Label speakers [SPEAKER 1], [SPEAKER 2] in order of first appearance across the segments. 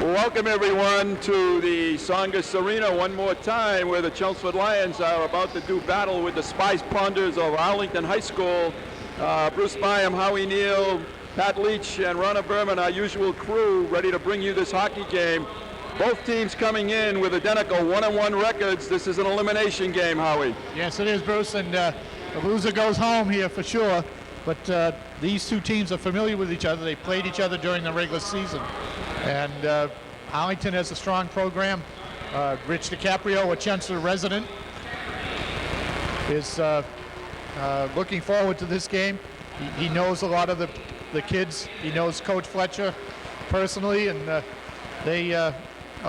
[SPEAKER 1] Welcome everyone to the Songus Arena one more time, where the Chelmsford Lions are about to do battle with the Spice Ponders of Arlington High School. Bruce Byam, Howie Neal, Pat Leach, and Ronna Berman, our usual crew, ready to bring you this hockey game. Both teams coming in with identical 1-1 records. This is an elimination game, Howie.
[SPEAKER 2] Yes, it is, Bruce, and the loser goes home here for sure. But these two teams are familiar with each other. They played each other during the regular season. And Arlington has a strong program. Rich DiCaprio, a Chelmsford resident, is looking forward to this game. He knows a lot of the kids. He knows Coach Fletcher personally, and they are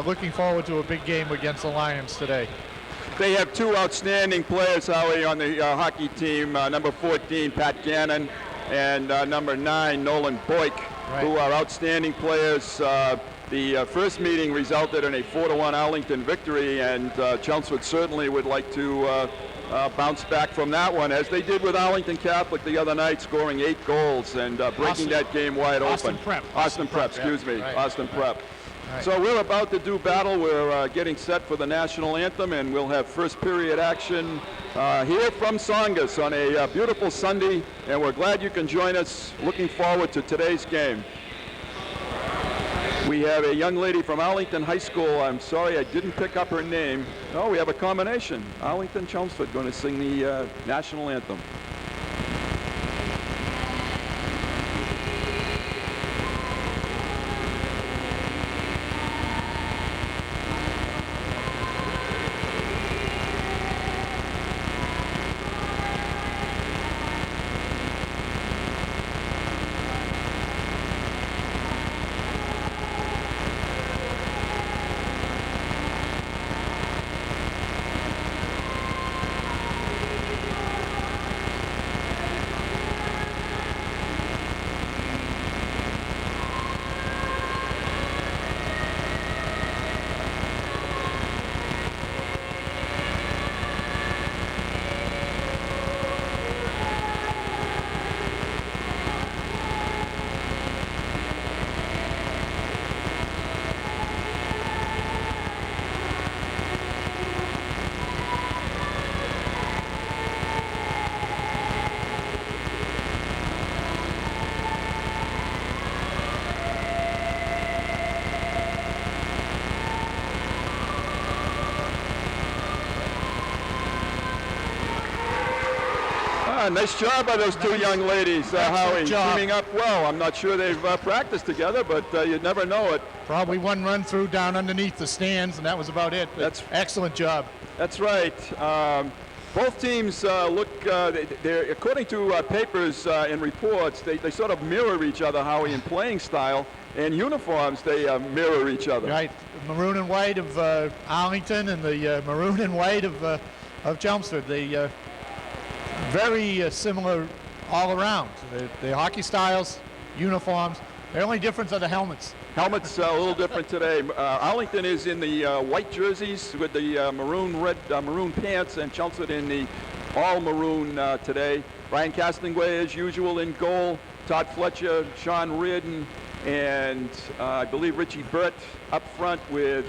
[SPEAKER 2] looking forward to a big game against the Lions today.
[SPEAKER 1] They have two outstanding players, Howie, on the hockey team. Number 14, Pat Gannon, and number 9, Nolan Boyk, who are outstanding players. The first meeting resulted in a 4-1 Arlington victory, and Chelmsford certainly would like to bounce back from that one, as they did with Arlington Catholic the other night, scoring 8 goals and breaking that game wide open. Austin Prep, excuse me. Austin Prep. Right. So we're about to do battle. We're getting set for the national anthem, and we'll have first period action here from Songus on a beautiful Sunday, and we're glad you can join us. Looking forward to today's game. We have a young lady from Arlington High School. I'm sorry I didn't pick up her name. No, we have a combination. Arlington, Chelmsford going to sing the national anthem. Nice job by those two young ladies, Howie, teaming up well. I'm not sure they've practiced together, but you'd never know it.
[SPEAKER 2] Probably one run through down underneath the stands, and that was about it. That's excellent job.
[SPEAKER 1] That's right. Both teams look, they're according to papers and reports, they sort of mirror each other, Howie, in playing style. And uniforms, they mirror each other.
[SPEAKER 2] Right, maroon and white of Arlington, and the maroon and white of Chelmsford. They very similar all around. The hockey styles, uniforms. The only difference are the helmets.
[SPEAKER 1] Helmets a little different today. Arlington is in the white jerseys with the maroon pants, and Chelmsford in the all maroon today. Brian Castonguay, as usual, in goal. Todd Fletcher, Sean Reardon, and I believe Richie Burt up front with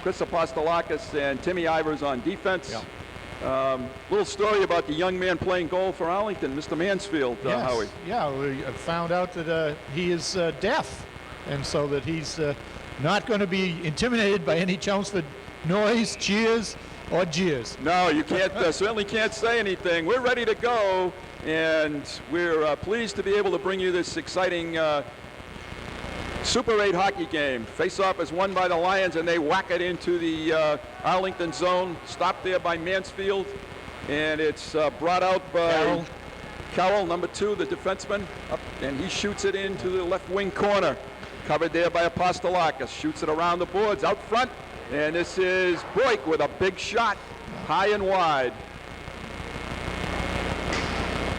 [SPEAKER 1] Chris Apostolakis and Timmy Ivers on defense. Yeah. Little story about the young man playing goal for Arlington, Mr. Mansfield,
[SPEAKER 2] yes.
[SPEAKER 1] Howie.
[SPEAKER 2] Yeah, we found out that he is deaf, and so that he's not going to be intimidated by any Chelmsford noise, cheers, or jeers.
[SPEAKER 1] No, you can't, certainly can't say anything. We're ready to go, and we're pleased to be able to bring you this exciting Super 8 hockey game. Face-off is won by the Lions, and they whack it into the Arlington zone. Stopped there by Mansfield, and it's brought out by Carroll, number 2, the defenseman, up, and he shoots it into the left wing corner. Covered there by Apostolakis. Shoots it around the boards, out front, and this is Boyk with a big shot, high and wide.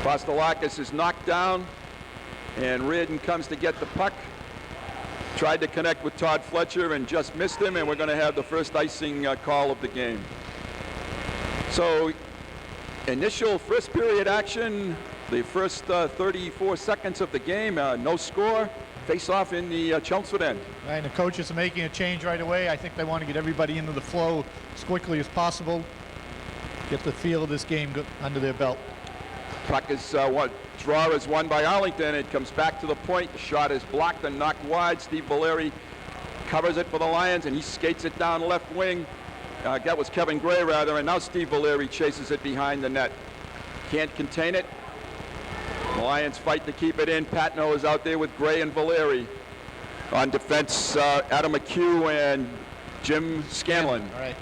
[SPEAKER 1] Apostolakis is knocked down, and Reardon comes to get the puck. Tried to connect with Todd Fletcher and just missed him, and we're going to have the first icing call of the game. So initial first period action, the first 34 seconds of the game, no score. face-off in the Chelmsford end.
[SPEAKER 2] And the coaches are making a change right away. I think they want to get everybody into the flow as quickly as possible. Get the feel of this game under their belt.
[SPEAKER 1] Puck is draw is won by Arlington. It comes back to the point. The shot is blocked and knocked wide. Steve Valeri covers it for the Lions, and he skates it down left wing. That was Kevin Gray, rather, and now Steve Valeri chases it behind the net. Can't contain it. The Lions fight to keep it in. Patno is out there with Gray and Valeri. On defense, Adam McHugh and Jim Scanlon.
[SPEAKER 2] Right.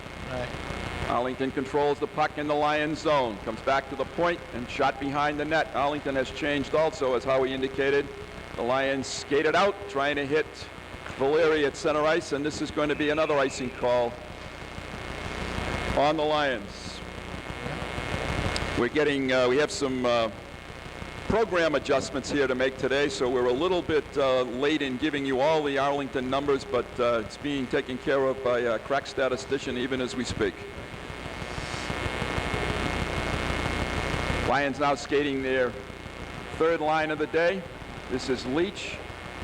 [SPEAKER 1] Arlington controls the puck in the Lions zone. Comes back to the point and shot behind the net. Arlington has changed also, as Howie indicated. The Lions skated out, trying to hit Valeri at center ice, and this is going to be another icing call on the Lions. We're getting, we have some program adjustments here to make today, so we're a little bit late in giving you all the Arlington numbers, but it's being taken care of by a crack statistician even as we speak. Lions now skating their third line of the day. This is Leach.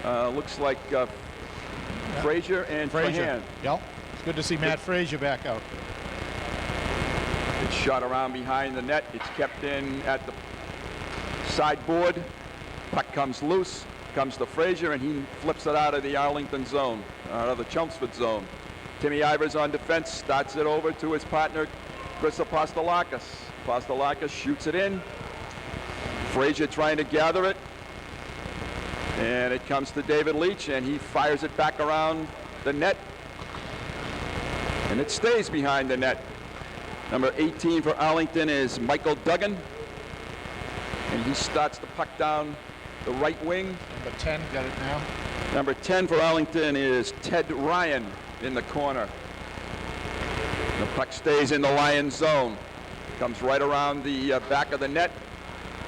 [SPEAKER 1] Looks like Frazier and Frazier.
[SPEAKER 2] Yep. It's good to see Matt Frazier back out.
[SPEAKER 1] It's shot around behind the net. It's kept in at the sideboard. Puck comes loose. Comes to Frazier, and he flips it out of the Arlington zone, out of the Chelmsford zone. Timmy Ivers on defense, starts it over to his partner, Chris Apostolakis. Apostolakis shoots it in. Frazier trying to gather it. And it comes to David Leach, and he fires it back around the net. And it stays behind the net. Number 18 for Arlington is Michael Duggan. And he starts the puck down the right wing.
[SPEAKER 2] Number 10 got it now.
[SPEAKER 1] Number 10 for Arlington is Ted Ryan in the corner. The puck stays in the Lions zone. Comes right around the back of the net.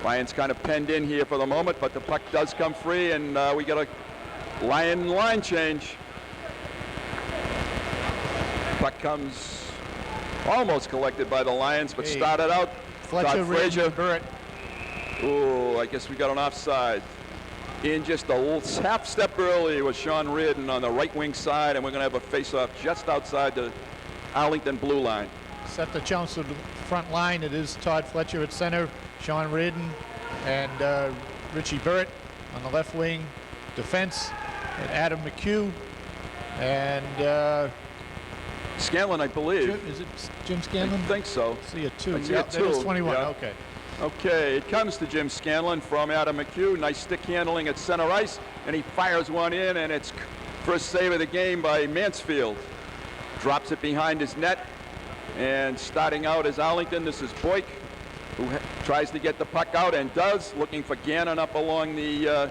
[SPEAKER 1] Lions kind of penned in here for the moment, but the puck does come free, and we got a Lion line change. Puck comes almost collected by the Lions, but started out.
[SPEAKER 2] Fletcher,
[SPEAKER 1] Frazier.
[SPEAKER 2] Burrett.
[SPEAKER 1] Oh, I guess we got an offside. In just a half step early was Sean Reardon on the right wing side, and we're going to have a face-off just outside the Arlington blue line.
[SPEAKER 2] Set the Chelmsford front line. It is Todd Fletcher at center, Sean Reardon, and Richie Burrett on the left wing. Defense, and Adam McHugh, and
[SPEAKER 1] Scanlon, I believe.
[SPEAKER 2] Is it Jim Scanlon?
[SPEAKER 1] I think so.
[SPEAKER 2] I see a 2.
[SPEAKER 1] I see a 2.
[SPEAKER 2] That is 21.
[SPEAKER 1] Yeah.
[SPEAKER 2] Okay.
[SPEAKER 1] Okay, it comes to Jim Scanlon from Adam McHugh. Nice stick handling at center ice, and he fires one in, and it's first save of the game by Mansfield. Drops it behind his net, and starting out is Arlington. This is Boyk, who tries to get the puck out and does, looking for Gannon up along the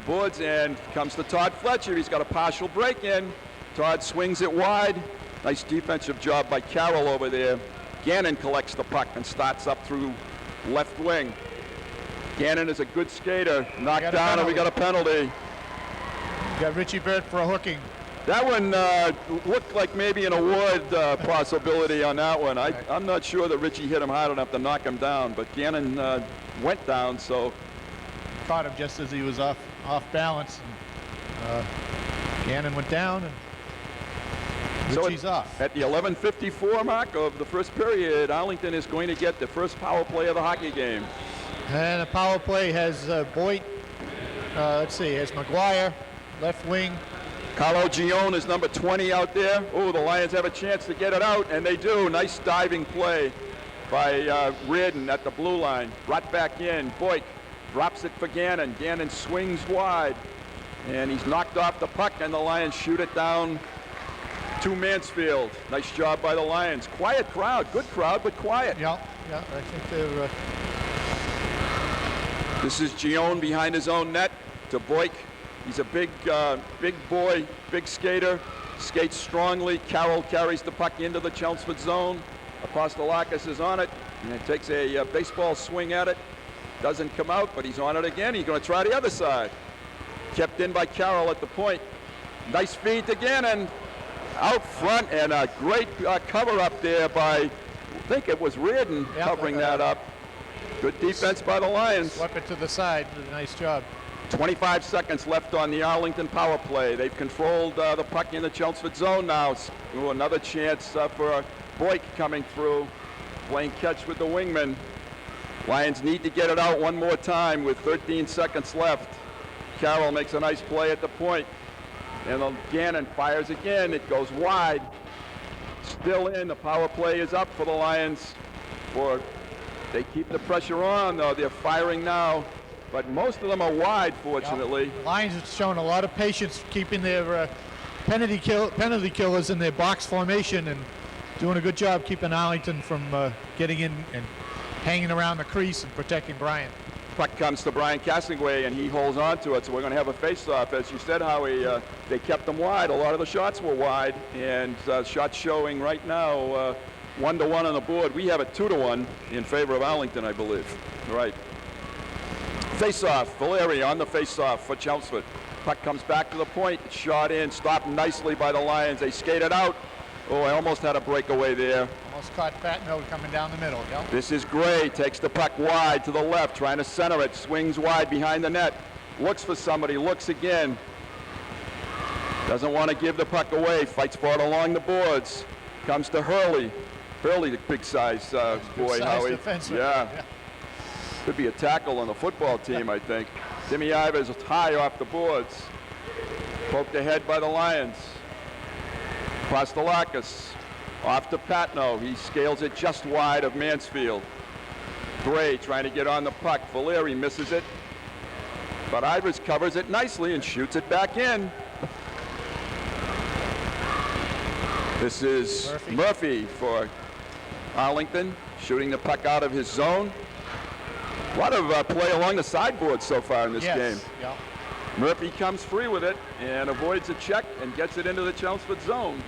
[SPEAKER 1] boards, and comes to Todd Fletcher. He's got a partial break in. Todd swings it wide. Nice defensive job by Carroll over there. Gannon collects the puck and starts up through left wing. Gannon is a good skater. Knocked down, and we got a penalty.
[SPEAKER 2] Got Richie Burrett for a hooking.
[SPEAKER 1] That one looked like maybe an award possibility on that one. I'm not sure that Richie hit him hard enough to knock him down, but Gannon went down, so.
[SPEAKER 2] Caught him just as he was off balance. And, Gannon went down, and Richie's off.
[SPEAKER 1] At the 11:54 mark of the first period, Arlington is going to get the first power play of the hockey game.
[SPEAKER 2] And the power play has Boyd. Let's see, has McGuire, left wing.
[SPEAKER 1] Carlo Gione is number 20 out there. Oh, the Lions have a chance to get it out, and they do. Nice diving play by Reardon at the blue line. Brought back in. Boyk drops it for Gannon. Gannon swings wide, and he's knocked off the puck, and the Lions shoot it down to Mansfield. Nice job by the Lions. Quiet crowd. Good crowd, but quiet.
[SPEAKER 2] Yeah, I think they're...
[SPEAKER 1] This is Gione behind his own net to Boyk. He's a big boy, big skater, skates strongly. Carroll carries the puck into the Chelmsford zone. Apostolakis is on it, and it takes a baseball swing at it. Doesn't come out, but he's on it again. He's going to try the other side. Kept in by Carroll at the point. Nice feed to Gannon. Out front, and a great cover up there by, I think it was Reardon covering that up. Good defense by the Lions.
[SPEAKER 2] Swept it to the side. Nice job.
[SPEAKER 1] 25 seconds left on the Arlington power play. They've controlled the puck in the Chelmsford zone now. Ooh, another chance for Boyk coming through, playing catch with the wingman. Lions need to get it out one more time with 13 seconds left. Carroll makes a nice play at the point. And Gannon fires again. It goes wide. Still in. The power play is up for the Lions. They keep the pressure on, though. They're firing now. But most of them are wide, fortunately.
[SPEAKER 2] The Lions have shown a lot of patience keeping their penalty killers in their box formation and doing a good job keeping Arlington from getting in and hanging around the crease and protecting Bryant.
[SPEAKER 1] Puck comes to Brian Castaway, and he holds on to it, so we're going to have a face-off. As you said, Howie, they kept them wide. A lot of the shots were wide, and shots showing right now 1-1 on the board. We have it 2-1 in favor of Arlington, I believe. Right. Face-off. Valeri on the face-off for Chelmsford. Puck comes back to the point. Shot in, stopped nicely by the Lions. They skated out. Oh, I almost had a breakaway there.
[SPEAKER 2] Almost caught Patno coming down the middle. Yep.
[SPEAKER 1] This is Gray. Takes the puck wide to the left, trying to center it. Swings wide behind the net. Looks for somebody. Looks again. Doesn't want to give the puck away. Fights for it along the boards. Comes to Hurley. Hurley, the big size boy, Howie.
[SPEAKER 2] Defenseman.
[SPEAKER 1] Yeah. Could be a tackle on the football team, I think. Timmy Ivers is high off the boards. Poked ahead by the Lions. Pastelakis off to Patno. He scales it just wide of Mansfield. Gray trying to get on the puck. Valeri misses it. But Ivers covers it nicely and shoots it back in. This is Murphy for Arlington, shooting the puck out of his zone. A lot of play along the sideboard so far in this game.
[SPEAKER 2] Yep.
[SPEAKER 1] Murphy comes free with it and avoids a check and gets it into the Chelmsford zone.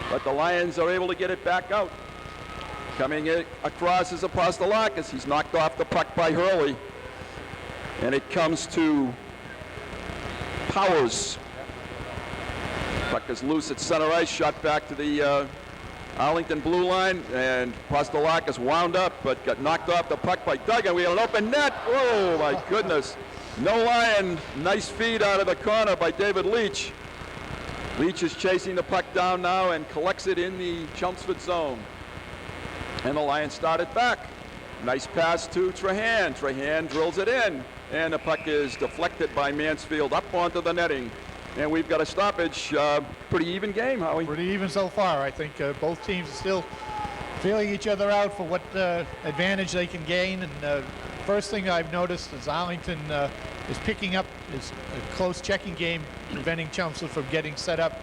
[SPEAKER 1] But the Lions are able to get it back out. Coming across is Apostolakis. He's knocked off the puck by Hurley. And it comes to Powers. Puck is loose at center ice, shot back to the Arlington blue line, and Apostolakis wound up, but got knocked off the puck by Duggan. We have an open net. Oh, my goodness. No Lion. Nice feed out of the corner by David Leach. Leach is chasing the puck down now and collects it in the Chelmsford zone. And the Lions start it back. Nice pass to Trahan. Trahan drills it in, and the puck is deflected by Mansfield up onto the netting. And we've got a stoppage. Pretty even game, Howie.
[SPEAKER 2] Pretty even so far. I think both teams are still feeling each other out for what advantage they can gain. And first thing I've noticed is Arlington is picking up his close checking game, preventing Chelmsford from getting set up.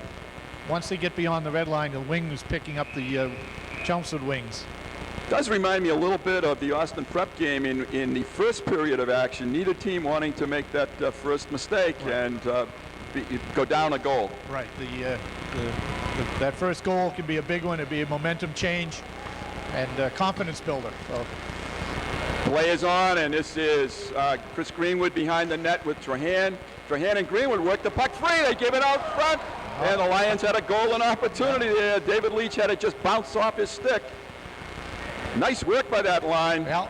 [SPEAKER 2] Once they get beyond the red line, the wing is picking up the Chelmsford wings.
[SPEAKER 1] Does remind me a little bit of the Austin Prep game in the first period of action. Neither team wanting to make that first mistake and go down a goal.
[SPEAKER 2] Right. That first goal can be a big one. It'd be a momentum change and confidence builder. So.
[SPEAKER 1] Play is on, and this is Chris Greenwood behind the net with Trahan. Trahan and Greenwood work the puck free. They give it out front, and the Lions had a golden opportunity there. David Leach had it just bounce off his stick. Nice work by that line.
[SPEAKER 2] Yeah.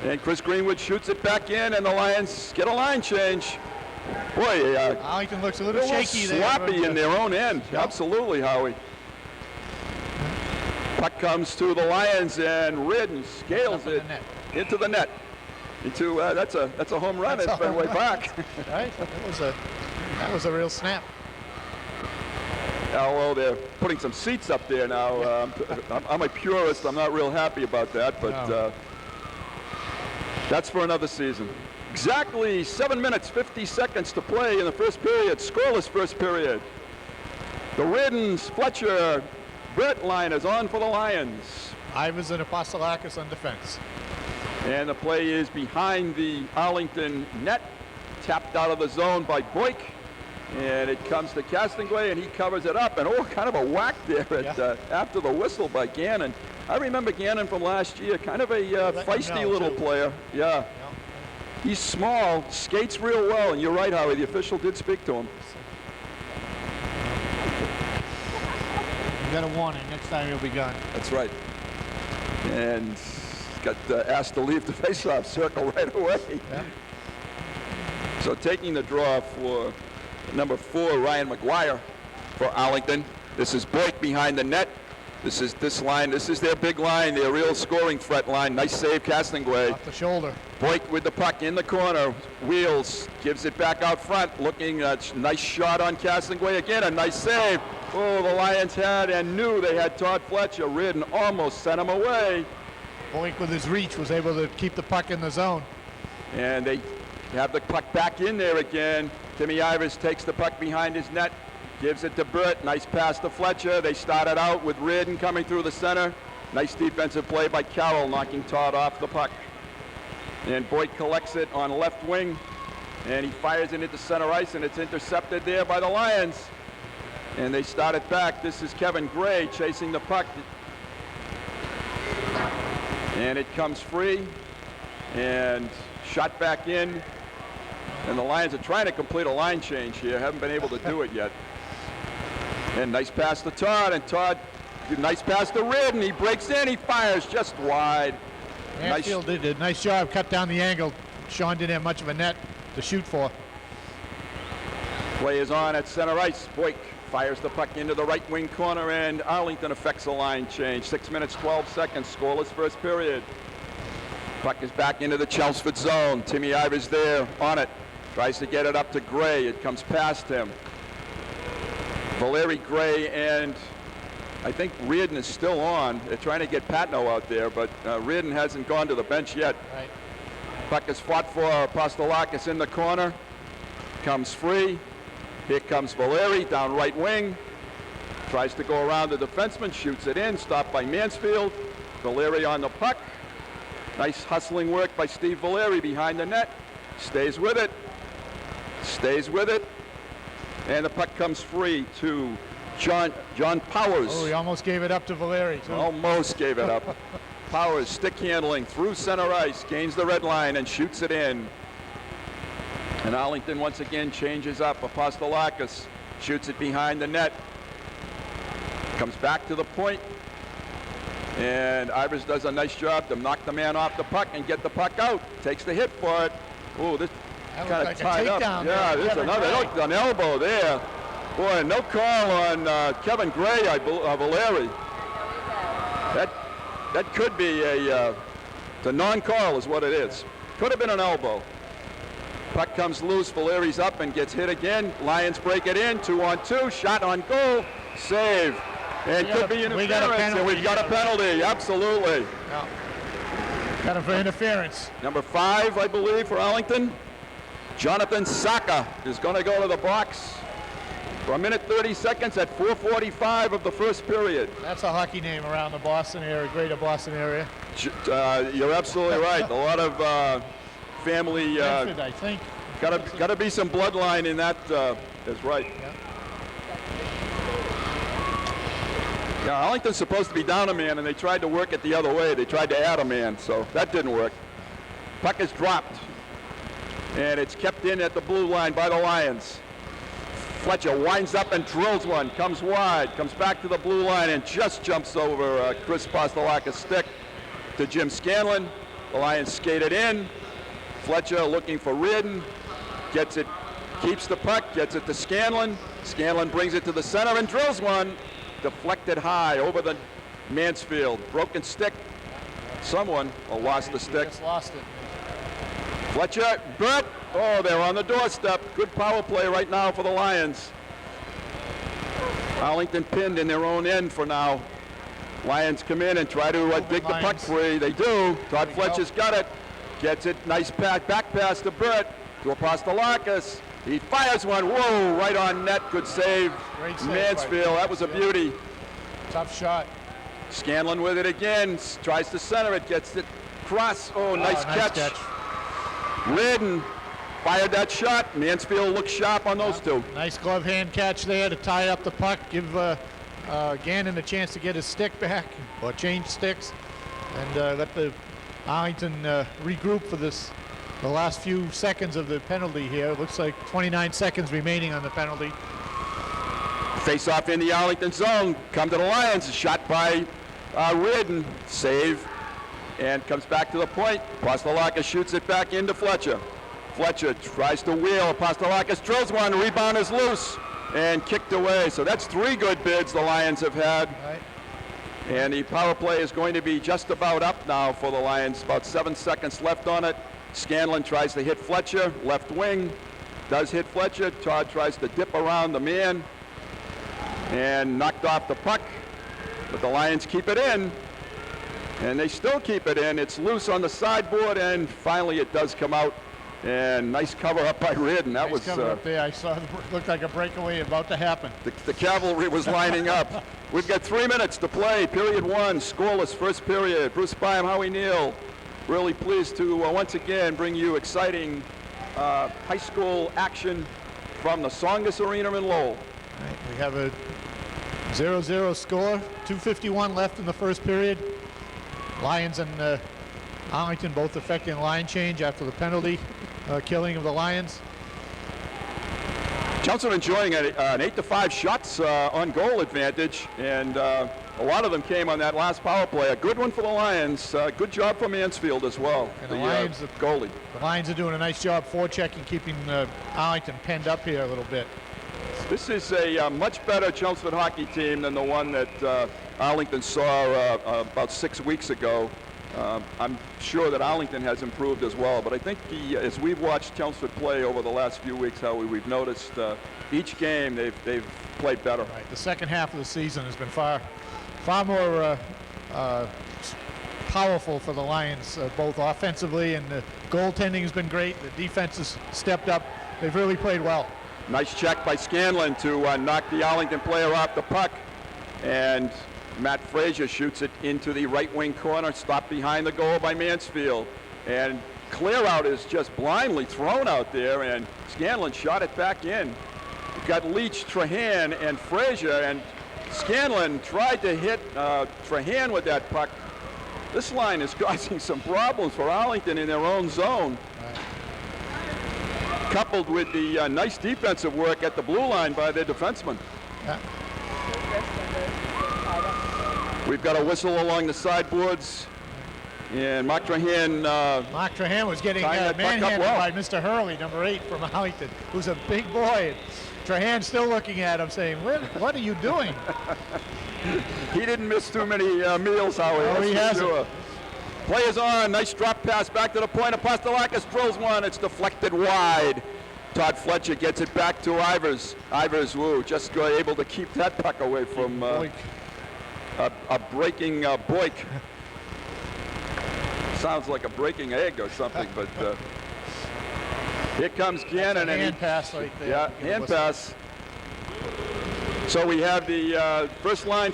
[SPEAKER 1] And Chris Greenwood shoots it back in, and the Lions get a line change. Boy,
[SPEAKER 2] Arlington looks a little shaky there.
[SPEAKER 1] Sloppy in their own end.
[SPEAKER 2] Yep.
[SPEAKER 1] Absolutely, Howie. Puck comes to the Lions, and Ridden scales it into the net. That's a home run at Fenway Park.
[SPEAKER 2] Right. That was a real snap.
[SPEAKER 1] Well, they're putting some seats up there now. I'm a purist. I'm not real happy about that, but that's for another season. Exactly 7 minutes, 50 seconds to play in the first period. Scoreless first period. The Riddens, Fletcher, Brett line is on for the Lions.
[SPEAKER 2] Ivers and Apostolakis on defense.
[SPEAKER 1] And the play is behind the Arlington net. Tapped out of the zone by Boyk. And it comes to Castaway, and he covers it up. And kind of a whack there after the whistle by Gannon. I remember Gannon from last year, kind of a feisty little player. Yeah. He's small, skates real well, and you're right, Howie, the official did speak to him.
[SPEAKER 2] You got a warning, next time he'll be gone.
[SPEAKER 1] That's right. And got asked to leave the faceoff circle right away.
[SPEAKER 2] Yeah.
[SPEAKER 1] So taking the draw for number 4, Ryan McGuire for Arlington. This is Boyk behind the net. This is their big line, their real scoring threat line. Nice save, Castonguay.
[SPEAKER 2] Off the shoulder.
[SPEAKER 1] Boyk with the puck in the corner, wheels, gives it back out front, looking nice shot on Castonguay. Again, a nice save. Oh, the Lions had and knew they had Todd Fletcher. Reardon almost sent him away.
[SPEAKER 2] Boyk with his reach was able to keep the puck in the zone.
[SPEAKER 1] And they have the puck back in there again. Timmy Ivers takes the puck behind his net, gives it to Burt. Nice pass to Fletcher. They started out with Reardon coming through the center. Nice defensive play by Carroll, knocking Todd off the puck. And Boyk collects it on left wing, and he fires it into center ice, and it's intercepted there by the Lions. And they start it back. This is Kevin Gray chasing the puck. And it comes free, and shot back in. And the Lions are trying to complete a line change here. Haven't been able to do it yet. And nice pass to Todd, and Todd, nice pass to Reardon. He breaks in, he fires just wide.
[SPEAKER 2] Mansfield did a nice job, cut down the angle. Sean didn't have much of a net to shoot for.
[SPEAKER 1] Play is on at center ice. Boyk fires the puck into the right wing corner, and Arlington affects a line change. 6 minutes, 12 seconds, scoreless first period. Puck is back into the Chelmsford zone. Timmy Ivers there on it. Tries to get it up to Gray. It comes past him. Valeri, Gray, and I think Reardon is still on. They're trying to get Patno out there, but Reardon hasn't gone to the bench yet.
[SPEAKER 2] Right.
[SPEAKER 1] Puck is fought for. Apostolakis in the corner. Comes free. Here comes Valeri down right wing. Tries to go around the defenseman, shoots it in, stopped by Mansfield. Valeri on the puck. Nice hustling work by Steve Valeri behind the net. Stays with it. Stays with it. And the puck comes free to John Powers.
[SPEAKER 2] Oh, he almost gave it up to Valeri, too.
[SPEAKER 1] Almost gave it up. Powers, stick handling through center ice, gains the red line and shoots it in. And Arlington once again changes up. Apostolakis shoots it behind the net. Comes back to the point. And Ivers does a nice job to knock the man off the puck and get the puck out. Takes the hit for it. Oh, this kind of tied up. Yeah, there's another an elbow there. Boy, no call on Kevin Gray, Valeri. That could be the non-call is what it is. Could have been an elbow. Puck comes loose. Valeri's up and gets hit again. Lions break it in. 2-on-2. Shot on goal. Save. And could be interference. We've got a penalty. Absolutely.
[SPEAKER 2] Yeah. Got him for interference.
[SPEAKER 1] Number 5, I believe, for Arlington. Jonathan Saka is going to go to the box for 1 minute 30 seconds at 4:45 of the first period.
[SPEAKER 2] That's a hockey name around the Boston area, greater Boston area.
[SPEAKER 1] You're absolutely right. A lot of family.
[SPEAKER 2] Bedford, I think.
[SPEAKER 1] Got to be some bloodline in that. That's right. Yeah, Arlington's supposed to be down a man, and they tried to work it the other way. They tried to add a man, so that didn't work. Puck is dropped, and it's kept in at the blue line by the Lions. Fletcher winds up and drills one, comes wide, comes back to the blue line, and just jumps over Chris Apostolakis' stick to Jim Scanlon. The Lions skate it in. Fletcher looking for Reardon, gets it, keeps the puck, gets it to Scanlon. Scanlon brings it to the center and drills one. Deflected high over the Mansfield. Broken stick. Someone lost the stick.
[SPEAKER 2] Just lost it.
[SPEAKER 1] Fletcher, Burt. Oh, they're on the doorstep. Good power play right now for the Lions. Arlington pinned in their own end for now. Lions come in and try to dig the puck free. They do. Todd Fletcher's got it. Gets it. Nice back pass to Burt. To Apostolakis. He fires one. Whoa, right on net. Good save.
[SPEAKER 2] Great save.
[SPEAKER 1] Mansfield. That was a beauty.
[SPEAKER 2] Tough shot.
[SPEAKER 1] Scanlon with it again. Tries to center it. Gets it cross. Oh, nice catch. Reardon fired that shot. Mansfield looks sharp on those two.
[SPEAKER 2] Nice glove hand catch there to tie up the puck. Give Gannon a chance to get his stick back or change sticks, and let the Arlington regroup for this. The last few seconds of the penalty here. It looks like 29 seconds remaining on the penalty.
[SPEAKER 1] Face off in the Arlington zone. Come to the Lions. Shot by Reardon. Save. And comes back to the point. Apostolakis shoots it back into Fletcher. Fletcher tries to wheel. Apostolakis drills one. Rebound is loose and kicked away. So that's 3 good bids the Lions have had.
[SPEAKER 2] Right.
[SPEAKER 1] And the power play is going to be just about up now for the Lions. About 7 seconds left on it. Scanlon tries to hit Fletcher, left wing. Does hit Fletcher. Todd tries to dip around the man and knocked off the puck. But the Lions keep it in. And they still keep it in. It's loose on the sideboard, and finally it does come out. And nice cover up by Reardon. That was
[SPEAKER 2] cover up there. I saw it looked like a breakaway about to happen.
[SPEAKER 1] The cavalry was lining up. We've got 3 minutes to play. Period 1, scoreless first period. Bruce Byam, Howie Neal, really pleased to once again bring you exciting high school action from the Songus Arena in Lowell.
[SPEAKER 2] Right, we have a 0-0 score. 2:51 left in the first period. Lions and Arlington both effecting line change after the penalty killing of the Lions.
[SPEAKER 1] Chelmsford enjoying an 8-5 shots on goal advantage, and a lot of them came on that last power play. A good one for the Lions. Good job for Mansfield as well,
[SPEAKER 2] And
[SPEAKER 1] the
[SPEAKER 2] Lions,
[SPEAKER 1] goalie.
[SPEAKER 2] The Lions are doing a nice job forechecking, keeping Arlington penned up here a little bit.
[SPEAKER 1] This is a much better Chelmsford hockey team than the one that Arlington saw about 6 weeks ago. I'm sure that Arlington has improved as well, but I think as we've watched Chelmsford play over the last few weeks, how we've noticed each game they've played better.
[SPEAKER 2] Right. The second half of the season has been far more powerful for the Lions, both offensively, and the goaltending has been great. The defense has stepped up. They've really played well.
[SPEAKER 1] Nice check by Scanlon to knock the Arlington player off the puck, and Matt Frazier shoots it into the right wing corner, stopped behind the goal by Mansfield. And clear out is just blindly thrown out there, and Scanlon shot it back in. You've got Leach, Trahan, and Frazier, and Scanlon tried to hit Trahan with that puck. This line is causing some problems for Arlington in their own zone. Coupled with the nice defensive work at the blue line by their defenseman.
[SPEAKER 2] Yeah.
[SPEAKER 1] We've got a whistle along the sideboards, and Mark Trahan
[SPEAKER 2] was getting
[SPEAKER 1] tying that puck up
[SPEAKER 2] manhandled
[SPEAKER 1] well.
[SPEAKER 2] by Mr. Hurley, number 8 from Arlington, who's a big boy. Trahan still looking at him saying, what are you doing?
[SPEAKER 1] He didn't miss too many meals, Howie.
[SPEAKER 2] Oh, he hasn't.
[SPEAKER 1] Sure. Play is on. Nice drop pass back to the point. Apostolakis drills one. It's deflected wide. Todd Fletcher gets it back to Ivers. Ivers, just able to keep that puck away from a breaking Boyk. Sounds like a breaking egg or something, but here comes Gannon.
[SPEAKER 2] And hand pass right there.
[SPEAKER 1] Yeah, hand pass. So we have the first line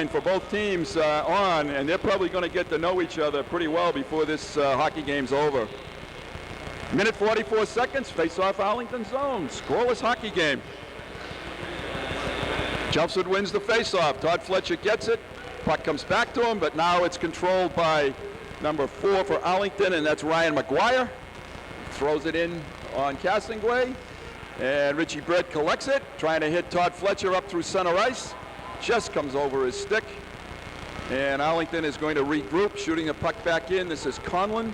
[SPEAKER 1] for both teams on, and they're probably going to get to know each other pretty well before this hockey game's over. Minute 44 seconds, face-off Arlington zone. Scoreless hockey game. Chelmsford wins the face-off. Todd Fletcher gets it. Puck comes back to him, but now it's controlled by number 4 for Arlington, and that's Ryan McGuire. Throws it in on Castingway, and Richie Brett collects it, trying to hit Todd Fletcher up through center ice. Just comes over his stick, and Arlington is going to regroup, shooting the puck back in. This is Conlon.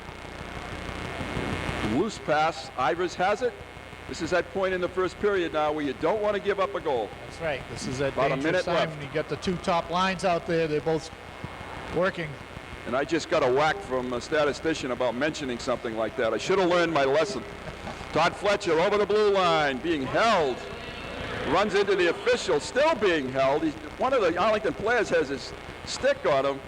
[SPEAKER 1] Loose pass. Ivers has it. This is that point in the first period now where you don't want to give up a goal.
[SPEAKER 2] That's right. This is that
[SPEAKER 1] About a
[SPEAKER 2] dangerous
[SPEAKER 1] minute
[SPEAKER 2] time
[SPEAKER 1] left.
[SPEAKER 2] when you got the 2 top lines out there. They're both working.
[SPEAKER 1] And I just got a whack from a statistician about mentioning something like that. I should have learned my lesson. Todd Fletcher over the blue line, being held. Runs into the official, still being held. One of the Arlington players has his stick on him.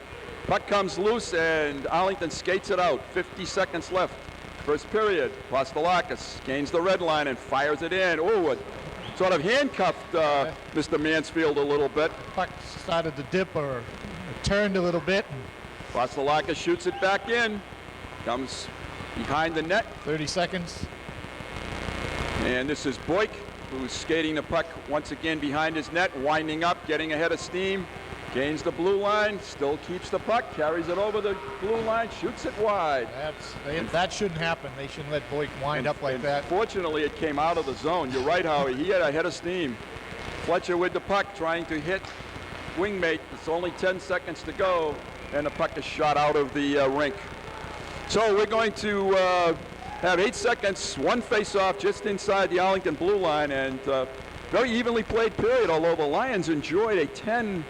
[SPEAKER 1] Puck comes loose, and Arlington skates it out. 50 seconds left. First period. Apostolakis gains the red line and fires it in. Oh, it sort of handcuffed Mr. Mansfield a little bit.
[SPEAKER 2] Puck started to dip or turned a little bit.
[SPEAKER 1] Apostolakis shoots it back in. Comes behind the net.
[SPEAKER 2] 30 seconds.
[SPEAKER 1] And this is Boyk, who's skating the puck once again behind his net, winding up, getting ahead of steam. Gains the blue line, still keeps the puck, carries it over the blue line, shoots it wide.
[SPEAKER 2] That shouldn't happen. They shouldn't let Boyk wind up like that.
[SPEAKER 1] Fortunately, it came out of the zone. You're right, Howie. He had a head of steam. Fletcher with the puck, trying to hit wingmate. It's only 10 seconds to go, and the puck is shot out of the rink. So we're going to have 8 seconds, one face-off just inside the Arlington blue line, and very evenly played period, although the Lions enjoyed a 10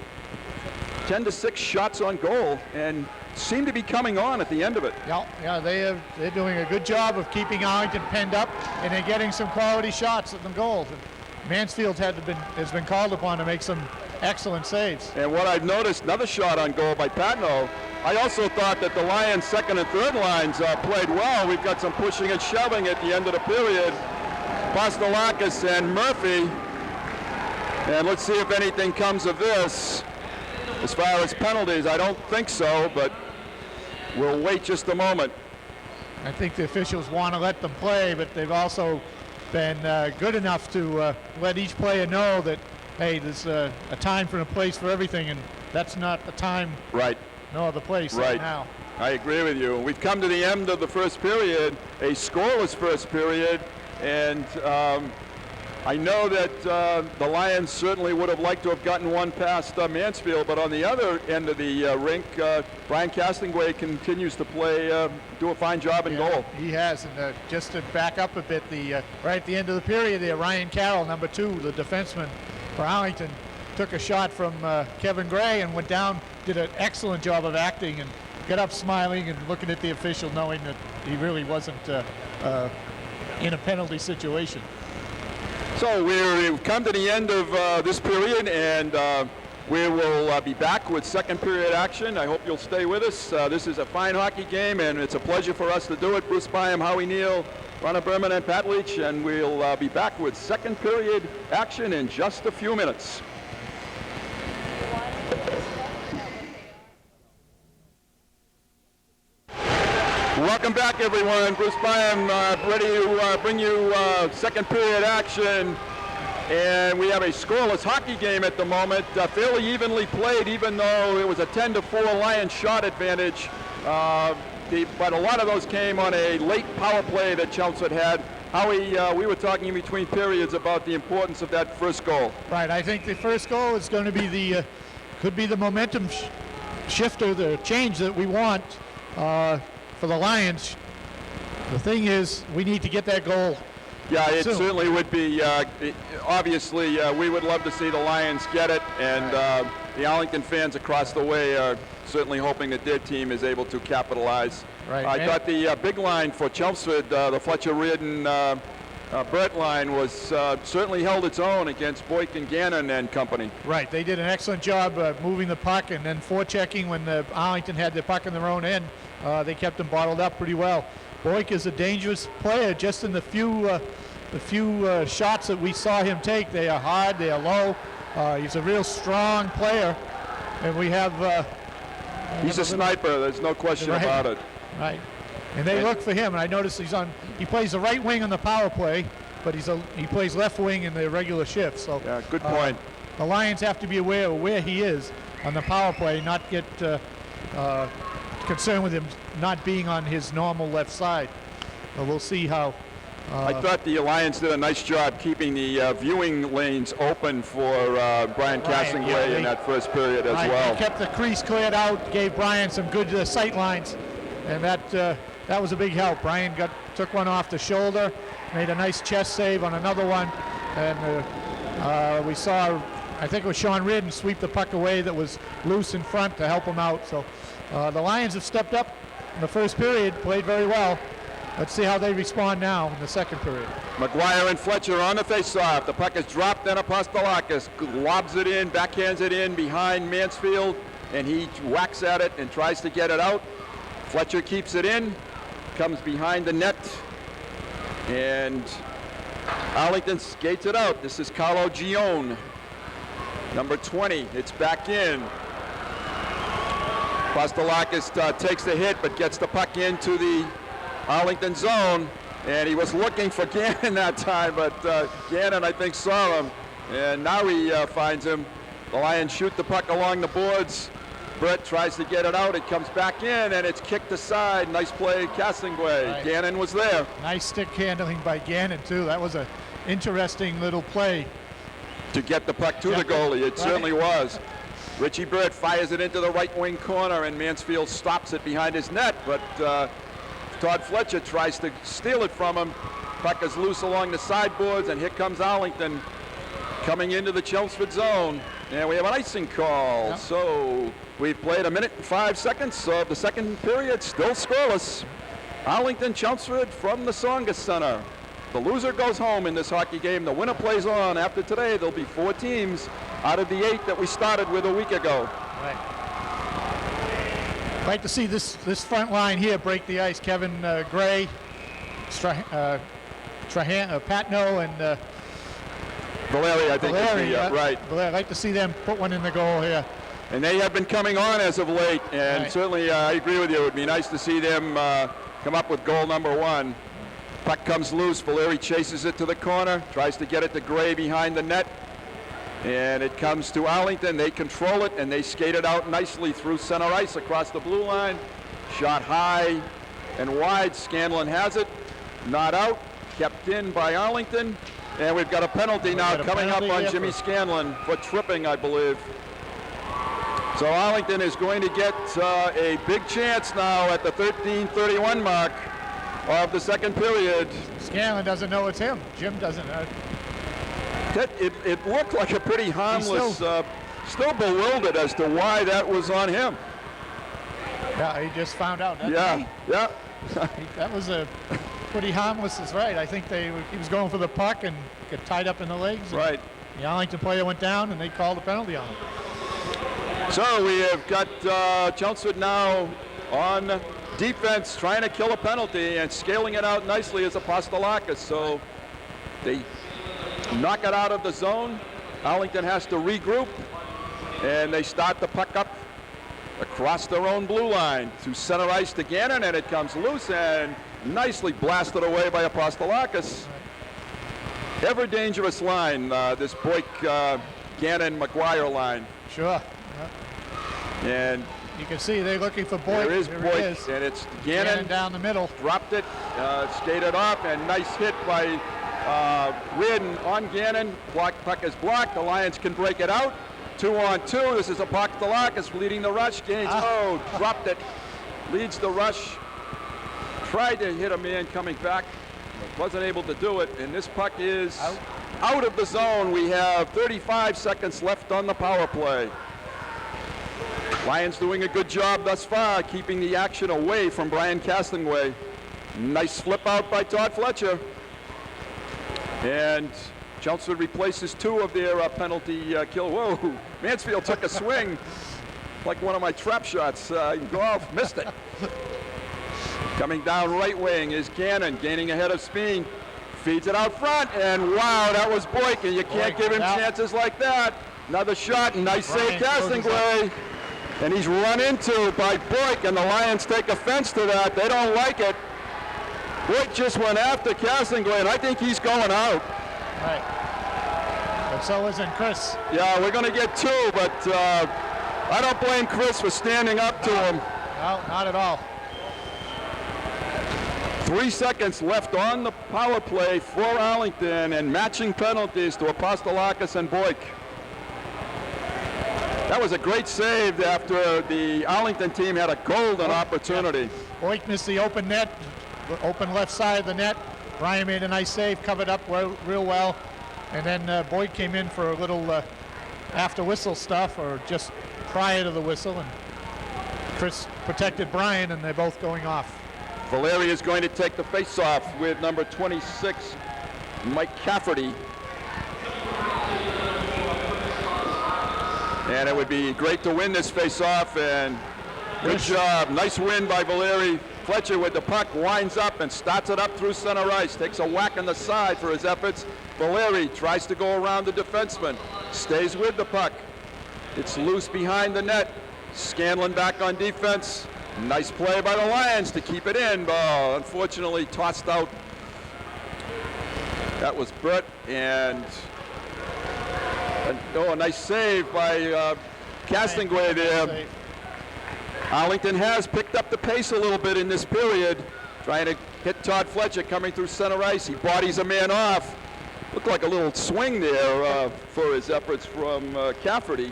[SPEAKER 1] to 6 shots on goal and seem to be coming on at the end of it.
[SPEAKER 2] Yeah, they're doing a good job of keeping Arlington penned up, and they're getting some quality shots at the goals. And Mansfield has been called upon to make some excellent saves.
[SPEAKER 1] And what I've noticed, another shot on goal by Patno. I also thought that the Lions' second and third lines played well. We've got some pushing and shoving at the end of the period. Pastelakis and Murphy. And let's see if anything comes of this. As far as penalties, I don't think so, but we'll wait just a moment.
[SPEAKER 2] I think the officials want to let them play, but they've also been good enough to let each player know that, hey, there's a time and a place for everything, and that's not the time,
[SPEAKER 1] right,
[SPEAKER 2] nor the place
[SPEAKER 1] right
[SPEAKER 2] now.
[SPEAKER 1] I agree with you. We've come to the end of the first period, a scoreless first period, and I know that the Lions certainly would have liked to have gotten one past Mansfield, but on the other end of the rink, Brian Castingway continues to play, do a fine job in goal.
[SPEAKER 2] He has, and just to back up a bit, right at the end of the period there, Ryan Carroll, number 2, the defenseman for Arlington, took a shot from Kevin Gray and went down, did an excellent job of acting, and got up smiling and looking at the official, knowing that he really wasn't in a penalty situation.
[SPEAKER 1] So we've come to the end of this period, and we will be back with second period action. I hope you'll stay with us. This is a fine hockey game, and it's a pleasure for us to do it. Bruce Byam, Howie Neal, Ronna Berman, and Pat Leach, and we'll be back with second period action in just a few minutes. Welcome back, everyone. Bruce Byam ready to bring you second period action. And we have a scoreless hockey game at the moment, fairly evenly played, even though it was a 10-4 Lions shot advantage. But a lot of those came on a late power play that Chelmsford had. Howie, we were talking in between periods about the importance of that first goal.
[SPEAKER 2] Right, I think the first goal is going to be could be the momentum shifter, the change that we want for the Lions. The thing is, we need to get that goal.
[SPEAKER 1] Yeah, it
[SPEAKER 2] soon.
[SPEAKER 1] Certainly would be. Obviously, we would love to see the Lions get it, and the Arlington fans across the way are certainly hoping that their team is able to capitalize.
[SPEAKER 2] Right.
[SPEAKER 1] I thought the big line for Chelmsford, the Fletcher Reardon Brett line, was certainly held its own against Boyk and Gannon and company.
[SPEAKER 2] Right, they did an excellent job moving the puck and then forechecking when Arlington had the puck in their own end. They kept them bottled up pretty well. Boyk is a dangerous player. Just in the few shots that we saw him take, they are hard, they are low. He's a real strong player, and we have.
[SPEAKER 1] He's a sniper. There's no question about it.
[SPEAKER 2] Right, and they look for him. And I noticed he plays the right wing on the power play, but he plays left wing in the regular shift. So
[SPEAKER 1] yeah, good point.
[SPEAKER 2] The Lions have to be aware of where he is on the power play, not get concerned with him not being on his normal left side. But we'll see how.
[SPEAKER 1] I thought the Lions did a nice job keeping the viewing lanes open for Brian Castingway in that first period as well.
[SPEAKER 2] They kept the crease cleared out, gave Brian some good sight lines, and that was a big help. Brian took one off the shoulder, made a nice chest save on another one, and we saw, I think it was Sean Reardon, sweep the puck away that was loose in front to help him out. So the Lions have stepped up in the first period, played very well. Let's see how they respond now in the second period.
[SPEAKER 1] McGuire and Fletcher on the face-off. The puck is dropped, then Apostolakis lobs it in, backhands it in behind Mansfield, and he whacks at it and tries to get it out. Fletcher keeps it in, comes behind the net, and Arlington skates it out. This is Carlo Gione, number 20. It's back in. Apostolakis takes the hit, but gets the puck into the Arlington zone, and he was looking for Gannon that time, but Gannon, I think, saw him, and now he finds him. The Lions shoot the puck along the boards. Brett tries to get it out. It comes back in, and it's kicked aside. Nice play, Castingway. Right. Gannon was there.
[SPEAKER 2] Nice stick handling by Gannon, too. That was an interesting little play.
[SPEAKER 1] To get the puck to the goalie. It certainly was. Richie Brett fires it into the right wing corner, and Mansfield stops it behind his net, but Todd Fletcher tries to steal it from him. Puck is loose along the sideboards, and here comes Arlington coming into the Chelmsford zone. And we have an icing call.
[SPEAKER 2] Yep.
[SPEAKER 1] So we've played 1 minute and 5 seconds of the second period, still scoreless. Arlington, Chelmsford from the Tsongas Center. The loser goes home in this hockey game. The winner plays on. After today, there'll be 4 teams out of the 8 that we started with a week ago.
[SPEAKER 2] Right. I'd like to see this front line here break the ice. Kevin Gray, Patno, and
[SPEAKER 1] Valeri, I think.
[SPEAKER 2] Valeri,
[SPEAKER 1] right.
[SPEAKER 2] Valeri. I'd like to see them put one in the goal here.
[SPEAKER 1] And they have been coming on as of late, and
[SPEAKER 2] right.
[SPEAKER 1] certainly I agree with you. It would be nice to see them come up with goal number 1. Puck comes loose. Valeri chases it to the corner, tries to get it to Gray behind the net, and it comes to Arlington. They control it, and they skate it out nicely through center ice across the blue line. Shot high and wide. Scanlon has it. Not out. Kept in by Arlington. And we've got a penalty now coming up on Jimmy Scanlon for tripping, I believe. So Arlington is going to get a big chance now at the 13:31 mark of the second period.
[SPEAKER 2] Scanlon doesn't know it's him. Jim doesn't.
[SPEAKER 1] It looked like a pretty harmless, still bewildered as to why that was on him.
[SPEAKER 2] Yeah, he just found out.
[SPEAKER 1] Yeah.
[SPEAKER 2] That was a pretty harmless, is right. I think he was going for the puck and got tied up in the legs.
[SPEAKER 1] Right.
[SPEAKER 2] The Arlington player went down, and they called a penalty on him.
[SPEAKER 1] So we have got Chelmsford now on defense, trying to kill a penalty, and scaling it out nicely is Apostolakis. So they knock it out of the zone. Arlington has to regroup, and they start the puck up across their own blue line to center ice to Gannon, and it comes loose and nicely blasted away by Apostolakis. Ever dangerous line, this Boyk, Gannon, McGuire line.
[SPEAKER 2] Sure.
[SPEAKER 1] And
[SPEAKER 2] you can see they're looking for Boyk.
[SPEAKER 1] there is Boyk, and it's Gannon
[SPEAKER 2] down the middle.
[SPEAKER 1] Dropped it, skated off, and nice hit by Reardon on Gannon. Puck is blocked. The Lions can break it out. 2-on-2. This is Apostolakis leading the rush. Gains dropped it. Leads the rush. Tried to hit a man coming back. Wasn't able to do it. And this puck is out of the zone. We have 35 seconds left on the power play. Lions doing a good job thus far, keeping the action away from Brian Castonguay. Nice flip out by Todd Fletcher. And Chelmsford replaces 2 of their penalty kill. Whoa, Mansfield took a swing like one of my trap shots in golf, missed it. Coming down right wing is Gannon, gaining ahead of Speen. Feeds it out front, and wow, that was Boyk, and you can't give him chances like that. Another shot, and nice save, Castonguay. And he's run into by Boyk, and the Lions take offense to that. They don't like it. Boyk just went after Castonguay, and I think he's going out.
[SPEAKER 2] Right. But so isn't Chris.
[SPEAKER 1] Yeah, we're going to get 2, but I don't blame Chris for standing up to him.
[SPEAKER 2] No, not at all.
[SPEAKER 1] 3 seconds left on the power play for Arlington, and matching penalties to Apostolakis and Boyk. That was a great save after the Arlington team had a golden opportunity.
[SPEAKER 2] Boyk missed the open net, open left side of the net. Brian made a nice save, covered up real well. And then Boyk came in for a little after whistle stuff, or just prior to the whistle. And Chris protected Brian, and they're both going off.
[SPEAKER 1] Valeri is going to take the face-off with number 26, Mike Cafferty. And it would be great to win this face-off, and good job. Nice win by Valeri. Fletcher with the puck winds up and starts it up through center ice. Takes a whack on the side for his efforts. Valeri tries to go around the defenseman. Stays with the puck. It's loose behind the net. Scanlon back on defense. Nice play by the Lions to keep it in, but unfortunately tossed out. That was Burt, and a nice save by Castonguay there. Arlington has picked up the pace a little bit in this period, trying to hit Todd Fletcher coming through center ice. He bodies a man off. Looked like a little swing there for his efforts from Cafferty.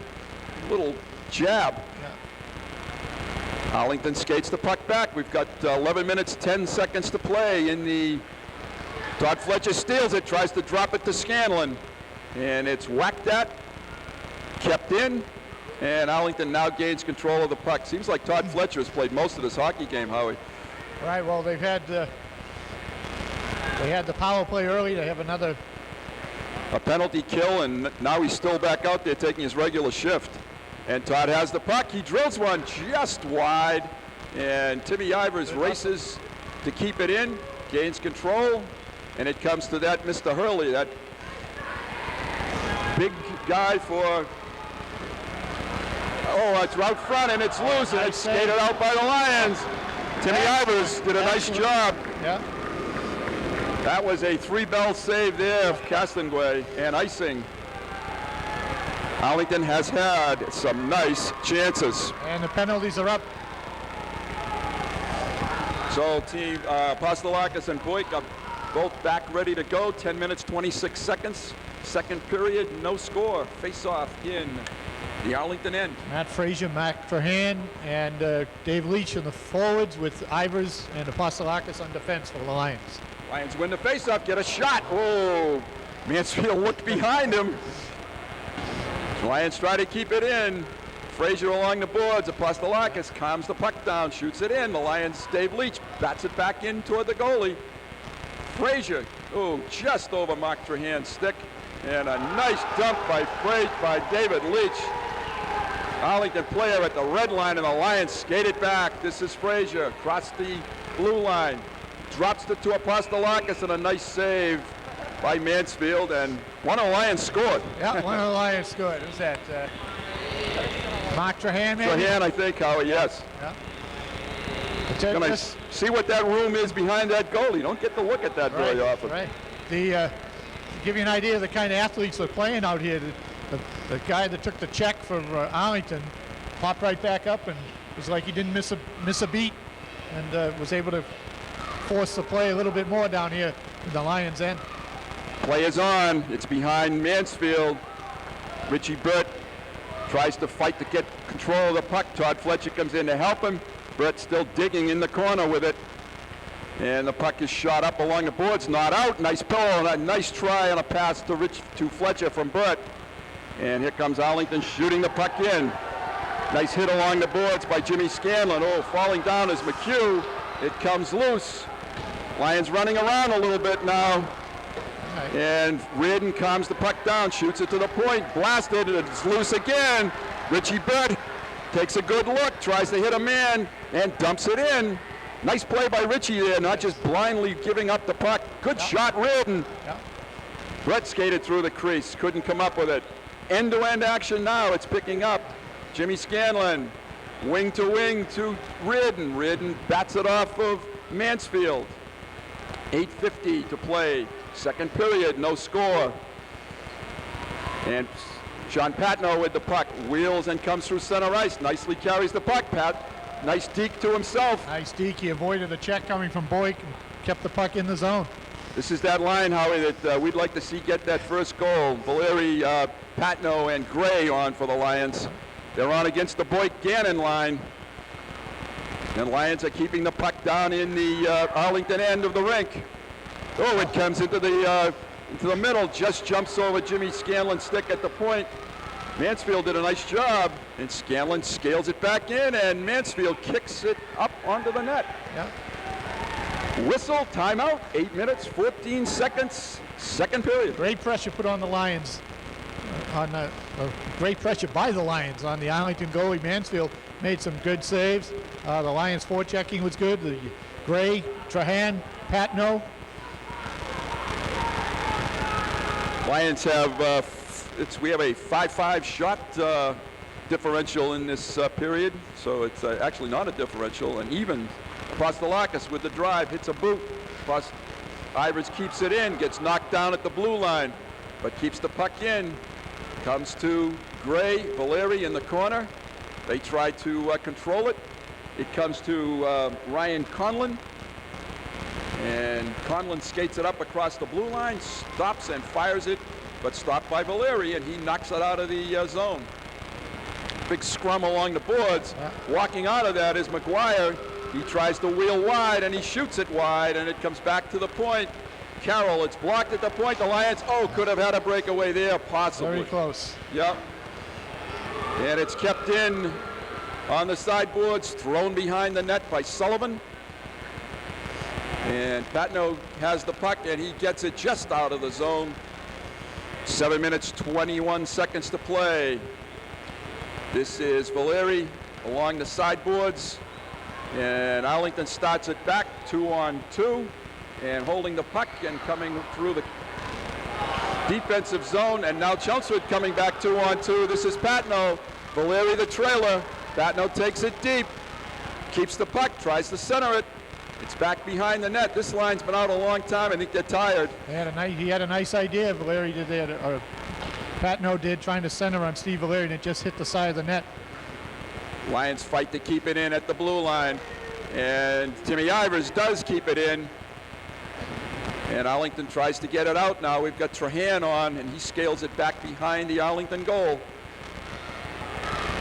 [SPEAKER 1] Little jab. Arlington skates the puck back. We've got 11 minutes, 10 seconds to play in the... Todd Fletcher steals it, tries to drop it to Scanlon. And it's whacked at, kept in, and Arlington now gains control of the puck. Seems like Todd Fletcher has played most of this hockey game, Howie.
[SPEAKER 2] Right, well, they had the power play early. They have a
[SPEAKER 1] penalty kill, and now he's still back out there taking his regular shift. And Todd has the puck. He drills one just wide, and Timmy Ivers races to keep it in, gains control, and it comes to that Mr. Hurley, that big guy for... Oh, it's out front, and it's loose, and it's skated out by the Lions. Timmy Ivers did a nice job.
[SPEAKER 2] Yeah.
[SPEAKER 1] That was a 3-bell save there of Castonguay, and icing. Arlington has had some nice chances.
[SPEAKER 2] And the penalties are up.
[SPEAKER 1] So team Apostolakis and Boyk are both back ready to go. 10 minutes, 26 seconds. Second period, no score. Face-off in the Arlington end.
[SPEAKER 2] Matt Frazier, Mac Trahan, and Dave Leach in the forwards with Ivers and Apostolakis on defense for the Lions.
[SPEAKER 1] Lions win the face-off, get a shot. Oh, Mansfield looked behind him. Lions try to keep it in. Frazier along the boards. Apostolakis calms the puck down, shoots it in. The Lions, Dave Leach, bats it back in toward the goalie. Frazier, oh, just over Mark Trahan's stick. And a nice dump by David Leach. Arlington player at the red line, and the Lions skate it back. This is Frazier across the blue line. Drops it to Apostolakis, and a nice save by Mansfield, and one of the Lions scored.
[SPEAKER 2] Yeah, one of the Lions scored. Who's that? Mark Trahan, maybe?
[SPEAKER 1] Trahan, I think, Howie, yes.
[SPEAKER 2] Yeah.
[SPEAKER 1] Gonna see what that room is behind that goal. You don't get to look at that very often.
[SPEAKER 2] Right. To give you an idea of the kind of athletes they're playing out here, the guy that took the check for Arlington popped right back up, and it was like he didn't miss a beat, and was able to force the play a little bit more down here in the Lions' end.
[SPEAKER 1] Play is on. It's behind Mansfield. Richie Burt tries to fight to get control of the puck. Todd Fletcher comes in to help him. Burt still digging in the corner with it. And the puck is shot up along the boards, not out. Nice pillow, and a nice try on a pass to Fletcher from Burt. And here comes Arlington shooting the puck in. Nice hit along the boards by Jimmy Scanlon. Oh, falling down is McHugh. It comes loose. Lions running around a little bit now. And Reardon calms the puck down, shoots it to the point, blasted, and it's loose again. Richie Burt takes a good look, tries to hit a man, and dumps it in. Nice play by Richie there, not just blindly giving up the puck. Good shot, Reardon. Brett skated through the crease, couldn't come up with it. End-to-end action now, it's picking up. Jimmy Scanlon, wing to wing to Reardon. Reardon bats it off of Mansfield. 8:50 to play. Second period, no score. And Sean Patno with the puck, wheels and comes through center ice. Nicely carries the puck, Pat. Nice deke to himself.
[SPEAKER 2] Nice deke. He avoided the check coming from Boyk and kept the puck in the zone.
[SPEAKER 1] This is that line, Howie, that we'd like to see get that first goal. Valeri, Patno, and Gray on for the Lions. They're on against the Boyk-Gannon line. And Lions are keeping the puck down in the Arlington end of the rink. Oh, it comes into the middle, just jumps over Jimmy Scanlon's stick at the point. Mansfield did a nice job, and Scanlon scales it back in, and Mansfield kicks it up onto the net.
[SPEAKER 2] Yeah.
[SPEAKER 1] Whistle, timeout, 8 minutes, 14 seconds, second period.
[SPEAKER 2] Great pressure put on the Lions, great pressure by the Lions on the Arlington goalie. Mansfield made some good saves. The Lions forechecking was good. The Gray, Trahan, Patno.
[SPEAKER 1] Lions have we have a 5-5 shot differential in this period, so it's actually not a differential, and even. Apostolakis with the drive, hits a boot. Ivers keeps it in, gets knocked down at the blue line, but keeps the puck in. Comes to Gray, Valeri in the corner. They try to control it. It comes to Ryan Conlon. And Conlon skates it up across the blue line, stops and fires it, but stopped by Valeri, and he knocks it out of the zone. big scrum along the boards. Walking out of that is McGuire. He tries to wheel wide, and he shoots it wide, and it comes back to the point. Carroll, it's blocked at the point. The Lions, could have had a breakaway there, possibly.
[SPEAKER 2] Very close.
[SPEAKER 1] Yep. And it's kept in on the sideboards, thrown behind the net by Sullivan. And Patno has the puck, and he gets it just out of the zone. 7 minutes, 21 seconds to play. This is Valeri along the sideboards. And Arlington starts it back 2-on-2. And holding the puck and coming through the defensive zone. And now Chelmsford coming back 2-on-2. This is Patno. Valeri the trailer. Patno takes it deep. Keeps the puck, tries to center it. It's back behind the net. This line's been out a long time. I think they're tired.
[SPEAKER 2] He had a nice idea, Valeri did that, or Patno did, trying to center on Steve Valeri, and it just hit the side of the net.
[SPEAKER 1] Lions fight to keep it in at the blue line. And Timmy Ivers does keep it in. And Arlington tries to get it out now. We've got Trahan on, and he scales it back behind the Arlington goal.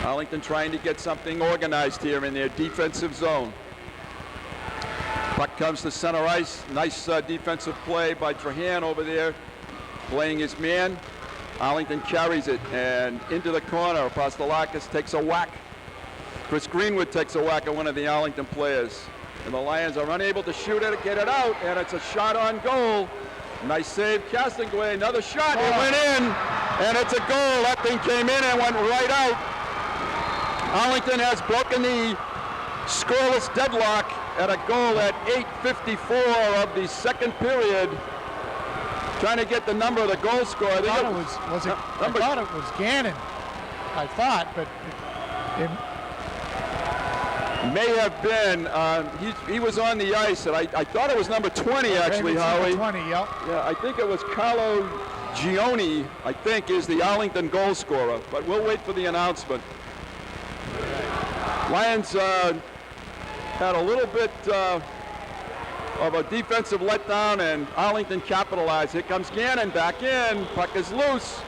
[SPEAKER 1] Arlington trying to get something organized here in their defensive zone. Puck comes to center ice. Nice defensive play by Trahan over there, playing his man. Arlington carries it, and into the corner. Apostolakis takes a whack. Chris Greenwood takes a whack at one of the Arlington players. And the Lions are unable to shoot it, get it out, and it's a shot on goal. Nice save, Castonguay, another shot, it went in, and it's a goal. That thing came in and went right out. Arlington has broken the scoreless deadlock at a goal at 8:54 of the second period. Trying to get the number of the goal scorer.
[SPEAKER 2] I thought it was Gannon, I thought, but it
[SPEAKER 1] may have been. He was on the ice, and I thought it was number 20, actually, Howie.
[SPEAKER 2] Number 20, yep.
[SPEAKER 1] Yeah, I think it was Carlo Gioni, I think, is the Arlington goal scorer, but we'll wait for the announcement. Lions had a little bit of a defensive letdown, and Arlington capitalized. Here comes Gannon back in. Puck is loose.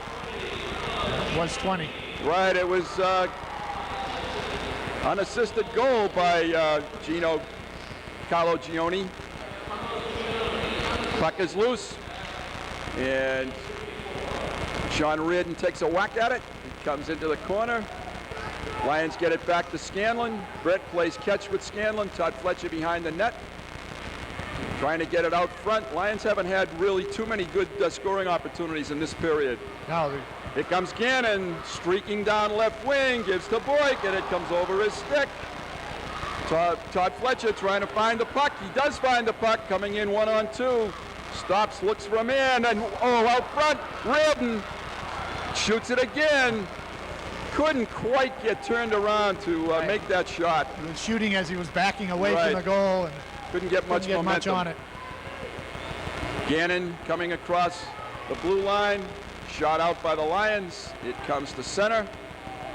[SPEAKER 2] It was 20.
[SPEAKER 1] Right, it was unassisted goal by Carlo Gioni. Puck is loose, and Sean Reardon takes a whack at it. It comes into the corner. Lions get it back to Scanlon. Brett plays catch with Scanlon. Todd Fletcher behind the net, trying to get it out front. Lions haven't had really too many good scoring opportunities in this period.
[SPEAKER 2] No,
[SPEAKER 1] Here comes Gannon, streaking down left wing, gives to Boyk, and it comes over his stick. Todd Fletcher trying to find the puck. He does find the puck, coming in 1-on-2. Stops, looks for a man, and out front, Reardon shoots it again. Couldn't quite get turned around to make that shot.
[SPEAKER 2] He was shooting as he was backing away from the goal, and
[SPEAKER 1] couldn't get much momentum
[SPEAKER 2] on it.
[SPEAKER 1] Gannon coming across the blue line, shot out by the Lions. It comes to center,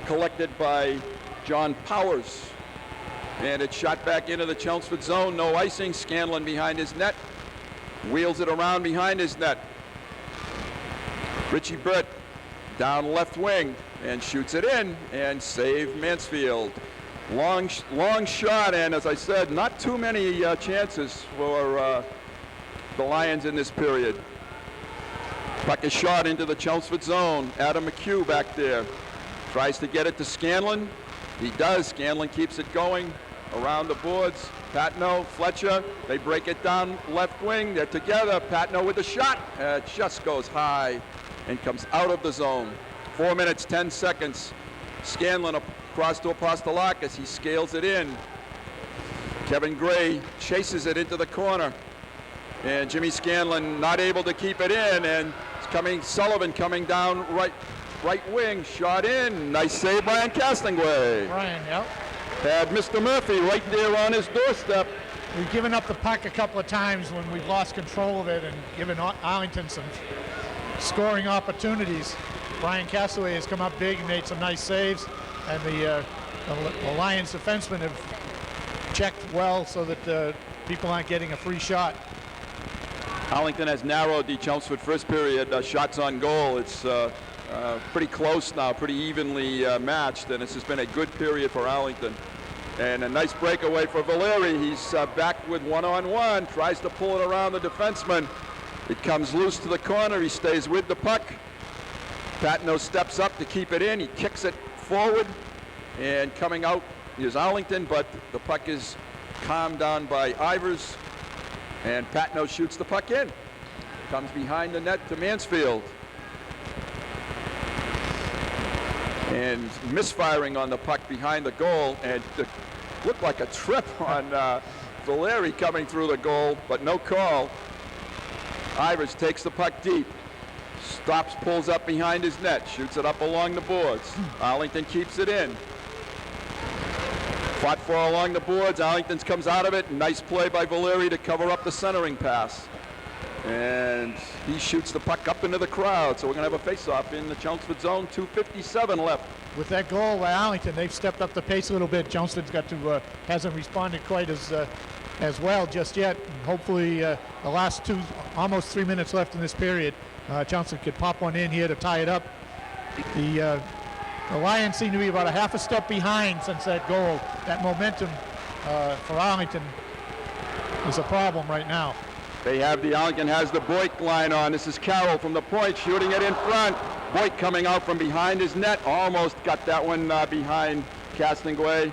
[SPEAKER 1] collected by John Powers, and it's shot back into the Chelmsford zone. No icing. Scanlon behind his net, wheels it around behind his net. Richie Burt down left wing and shoots it in, and save Mansfield. Long shot, and as I said, not too many chances for the Lions in this period. Puck is shot into the Chelmsford zone. Adam McHugh back there tries to get it to Scanlon. He does. Scanlon keeps it going around the boards. Patno, Fletcher, they break it down left wing. They're together. Patno with the shot. It just goes high and comes out of the zone. 4 minutes, 10 seconds. Scanlon across to Apostolakis. He scales it in. Kevin Gray chases it into the corner. And Jimmy Scanlon not able to keep it in. And it's Sullivan coming down right wing. Shot in. Nice save by Castonguay.
[SPEAKER 2] Ryan, yep.
[SPEAKER 1] Had Mr. Murphy right there on his doorstep.
[SPEAKER 2] We've given up the puck a couple of times when we've lost control of it and given Arlington some scoring opportunities. Brian Castaway has come up big and made some nice saves, and the Lions defensemen have checked well so that people aren't getting a free shot.
[SPEAKER 1] Arlington has narrowed the Chelmsford first period shots on goal. It's pretty close now, pretty evenly matched, and this has been a good period for Arlington. And a nice breakaway for Valeri. He's back with one-on-one, tries to pull it around the defenseman. It comes loose to the corner. He stays with the puck. Patno steps up to keep it in. He kicks it forward, and coming out is Arlington, but the puck is calmed down by Ivers, and Patno shoots the puck in. Comes behind the net to Mansfield. And misfiring on the puck behind the goal, and it looked like a trip on Valeri coming through the goal, but no call. Ivers takes the puck deep, stops, pulls up behind his net, shoots it up along the boards. Arlington keeps it in. Fought for along the boards. Arlington comes out of it. Nice play by Valeri to cover up the centering pass. And he shoots the puck up into the crowd. So we're going to have a face-off in the Chelmsford zone. 2:57 left.
[SPEAKER 2] With that goal by Arlington, they've stepped up the pace a little bit. Chelmsford's got to hasn't responded quite as well just yet. And hopefully, the last almost 3 minutes left in this period, Chelmsford could pop one in here to tie it up. The Lions seem to be about a half a step behind since that goal. That momentum for Arlington is a problem right now.
[SPEAKER 1] Arlington has the Boyk line on. This is Carroll from the point, shooting it in front. Boyk coming out from behind his net. Almost got that one behind Castonguay.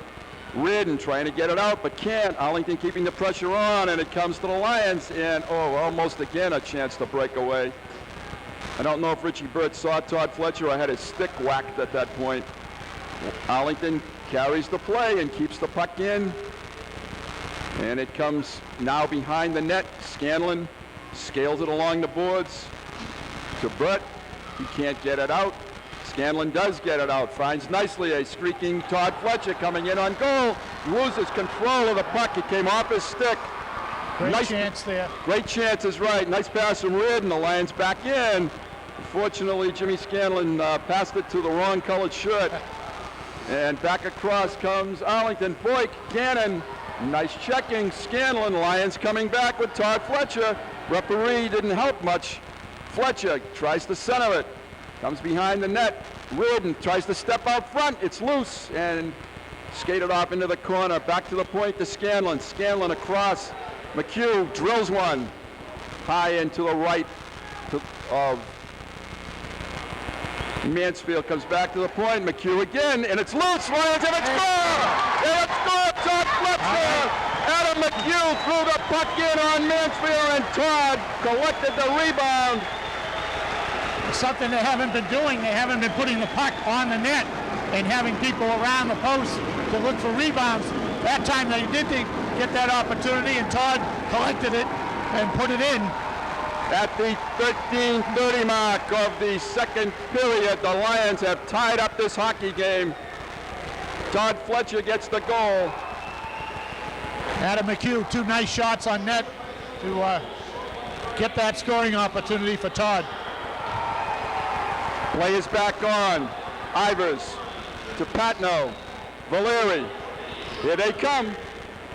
[SPEAKER 1] Ridden trying to get it out, but can't. Arlington keeping the pressure on, and it comes to the Lions, and almost again a chance to break away. I don't know if Richie Burt saw Todd Fletcher or had his stick whacked at that point. Arlington carries the play and keeps the puck in. And it comes now behind the net. Scanlon scales it along the boards to Burt. He can't get it out. Scanlon does get it out. Finds nicely a streaking Todd Fletcher coming in on goal. Loses control of the puck. It came off his stick.
[SPEAKER 2] Great chance there.
[SPEAKER 1] Great chance is right. Nice pass from Reardon. The Lions back in. Unfortunately, Jimmy Scanlon passed it to the wrong colored shirt. And back across comes Arlington. Boyk, Cannon. Nice checking. Scanlon. Lions coming back with Todd Fletcher. Referee didn't help much. Fletcher tries to center it. Comes behind the net. Reardon tries to step out front. It's loose and skated off into the corner. Back to the point to Scanlon. Scanlon across. McHugh drills one. High into the right of Mansfield. Comes back to the point. McHugh again, and it's loose. Lions have it score! And it's scored! Todd Fletcher! Adam McHugh threw the puck in on Mansfield, and Todd collected the rebound.
[SPEAKER 2] Something they haven't been doing. They haven't been putting the puck on the net and having people around the post to look for rebounds. That time they did get that opportunity, and Todd collected it and put it in.
[SPEAKER 1] At the 13:30 mark of the second period, the Lions have tied up this hockey game. Todd Fletcher gets the goal.
[SPEAKER 2] Adam McHugh, two nice shots on net to get that scoring opportunity for Todd.
[SPEAKER 1] Play is back on. Ivers to Patno. Valeri. Here they come.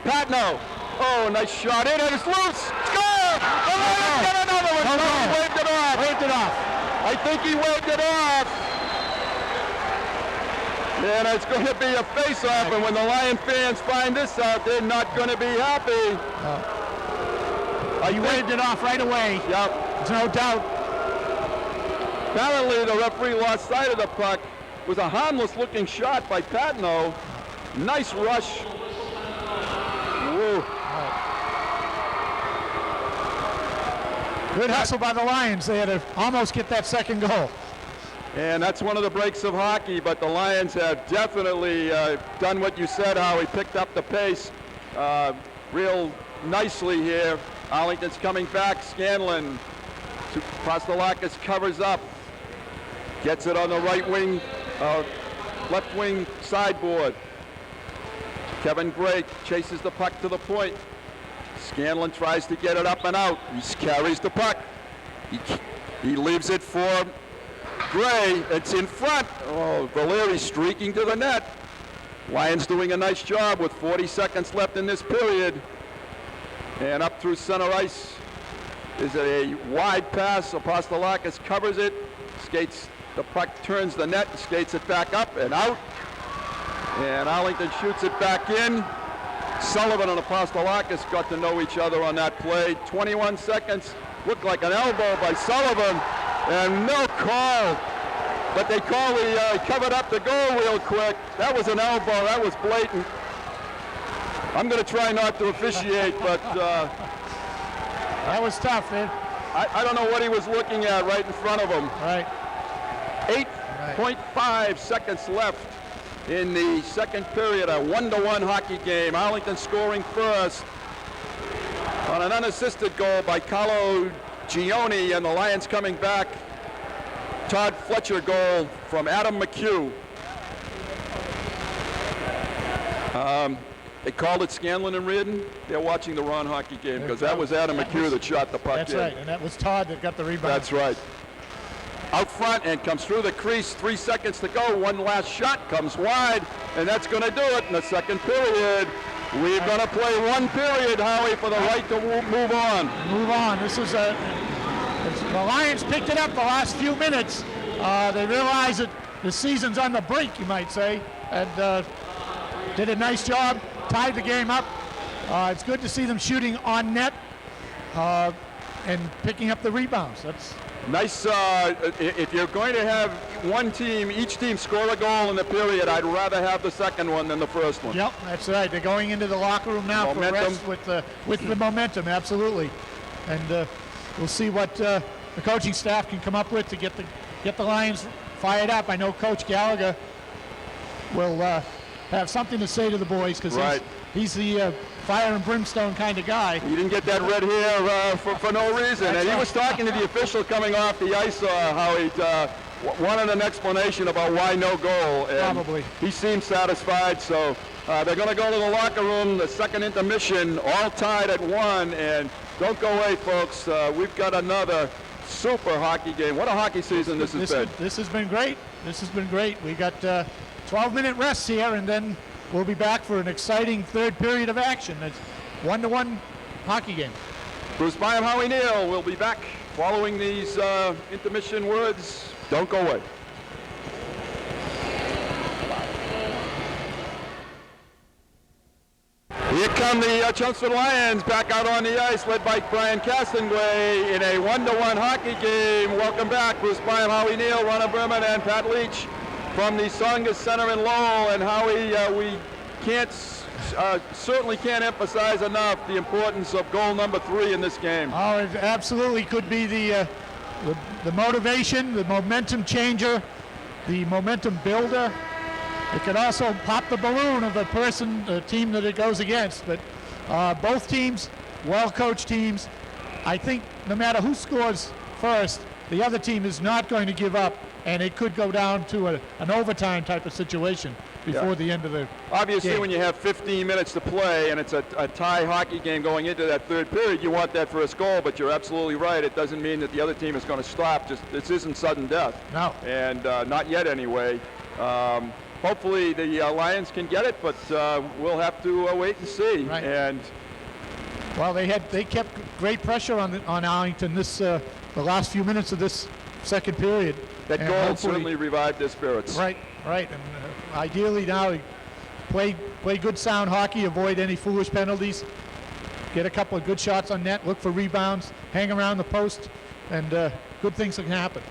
[SPEAKER 1] Patno. Oh, nice shot in, and it's loose. Score! The Lions get another one. No, he waved it off.
[SPEAKER 2] Waved it off.
[SPEAKER 1] I think he waved it off. And it's going to be a face-off, and when the Lion fans find this out, they're not going to be happy.
[SPEAKER 2] He waved it off right away.
[SPEAKER 1] Yep.
[SPEAKER 2] There's no doubt.
[SPEAKER 1] Apparently, the referee lost sight of the puck. It was a harmless-looking shot by Patno. Nice rush. Woo.
[SPEAKER 2] Good hustle by the Lions. They had to almost get that second goal.
[SPEAKER 1] And that's one of the breaks of hockey, but the Lions have definitely done what you said, Howie, picked up the pace real nicely here. Arlington's coming back. Scanlon. Pastelakis covers up. Gets it on the right wing, left wing sideboard. Kevin Gray chases the puck to the point. Scanlon tries to get it up and out. He carries the puck. He leaves it for Gray. It's in front. Oh, Valeri streaking to the net. Lions doing a nice job with 40 seconds left in this period. And up through center ice is a wide pass. Apostolakis covers it, skates The puck turns the net, skates it back up and out. And Arlington shoots it back in. Sullivan and Apostolakis got to know each other on that play. 21 seconds, looked like an elbow by Sullivan, and no call. But they call the covered up the goal real quick. That was an elbow, that was blatant. I'm going to try not to officiate, but
[SPEAKER 2] that was tough, man.
[SPEAKER 1] I don't know what he was looking at right in front of him.
[SPEAKER 2] Right.
[SPEAKER 1] 8.5 seconds left in the second period, a 1-1 hockey game. Arlington scoring first on an unassisted goal by Carlo Gioni, and the Lions coming back. Todd Fletcher goal from Adam McHugh. They called it Scanlon and Reardon. They're watching the wrong hockey game because that was Adam McHugh that shot the puck in.
[SPEAKER 2] That's right, and that was Todd that got the rebound.
[SPEAKER 1] That's right. Out front and comes through the crease. 3 seconds to go. One last shot comes wide, and that's going to do it in the second period. We're going to play one period, Howie, for the right to move on.
[SPEAKER 2] Move on. This is the Lions picked it up the last few minutes. They realized that the season's on the brink, you might say, and did a nice job, tied the game up. It's good to see them shooting on net and picking up the rebounds. That's
[SPEAKER 1] nice. If you're going to have one team, each team score a goal in the period, I'd rather have the second one than the first one.
[SPEAKER 2] Yep, that's right. They're going into the locker room now
[SPEAKER 1] Momentum.
[SPEAKER 2] for rest with the momentum, absolutely. And we'll see what the coaching staff can come up with to get the Lions fired up. I know Coach Gallagher will have something to say to the boys because he's the fire and brimstone kind of guy.
[SPEAKER 1] He didn't get that red hair for no reason.
[SPEAKER 2] That's
[SPEAKER 1] and he was talking to the official coming off the ice, how he wanted an explanation about why no goal. And
[SPEAKER 2] probably.
[SPEAKER 1] He seemed satisfied, so they're going to go to the locker room, the second intermission, all tied at 1. And don't go away, folks. We've got another super hockey game. What a hockey season this has been.
[SPEAKER 2] This has been great. This has been great. We got 12-minute rests here, and then we'll be back for an exciting third period of action. It's 1-1 hockey game.
[SPEAKER 1] Bruce Byam, Howie Neal will be back following these intermission words. Don't go away. Here come the Chelmsford Lions back out on the ice, led by Brian Castaway in a 1-1 hockey game. Welcome back, Bruce Byam, Howie Neal, Ronald Berman, and Pat Leach from the Songus Center in Lowell. And Howie, we certainly can't emphasize enough the importance of goal number 3 in this game.
[SPEAKER 2] Oh, it absolutely could be the motivation, the momentum changer, the momentum builder. It could also pop the balloon of the team that it goes against. But both teams, well-coached teams. I think no matter who scores first, the other team is not going to give up, and it could go down to an overtime type of situation before the end of the
[SPEAKER 1] Obviously,
[SPEAKER 2] game.
[SPEAKER 1] when you have 15 minutes to play and it's a tie hockey game going into that third period, you want that first goal, but you're absolutely right. It doesn't mean that the other team is going to stop. This isn't sudden death.
[SPEAKER 2] No.
[SPEAKER 1] And not yet anyway. Hopefully the Lions can get it, but we'll have to wait and see.
[SPEAKER 2] Right.
[SPEAKER 1] And
[SPEAKER 2] well, they kept great pressure on Arlington the last few minutes of this second period.
[SPEAKER 1] That goal certainly revived their spirits.
[SPEAKER 2] Right. And ideally now, play good sound hockey, avoid any foolish penalties, get a couple of good shots on net, look for rebounds, hang around the post, and good things can happen.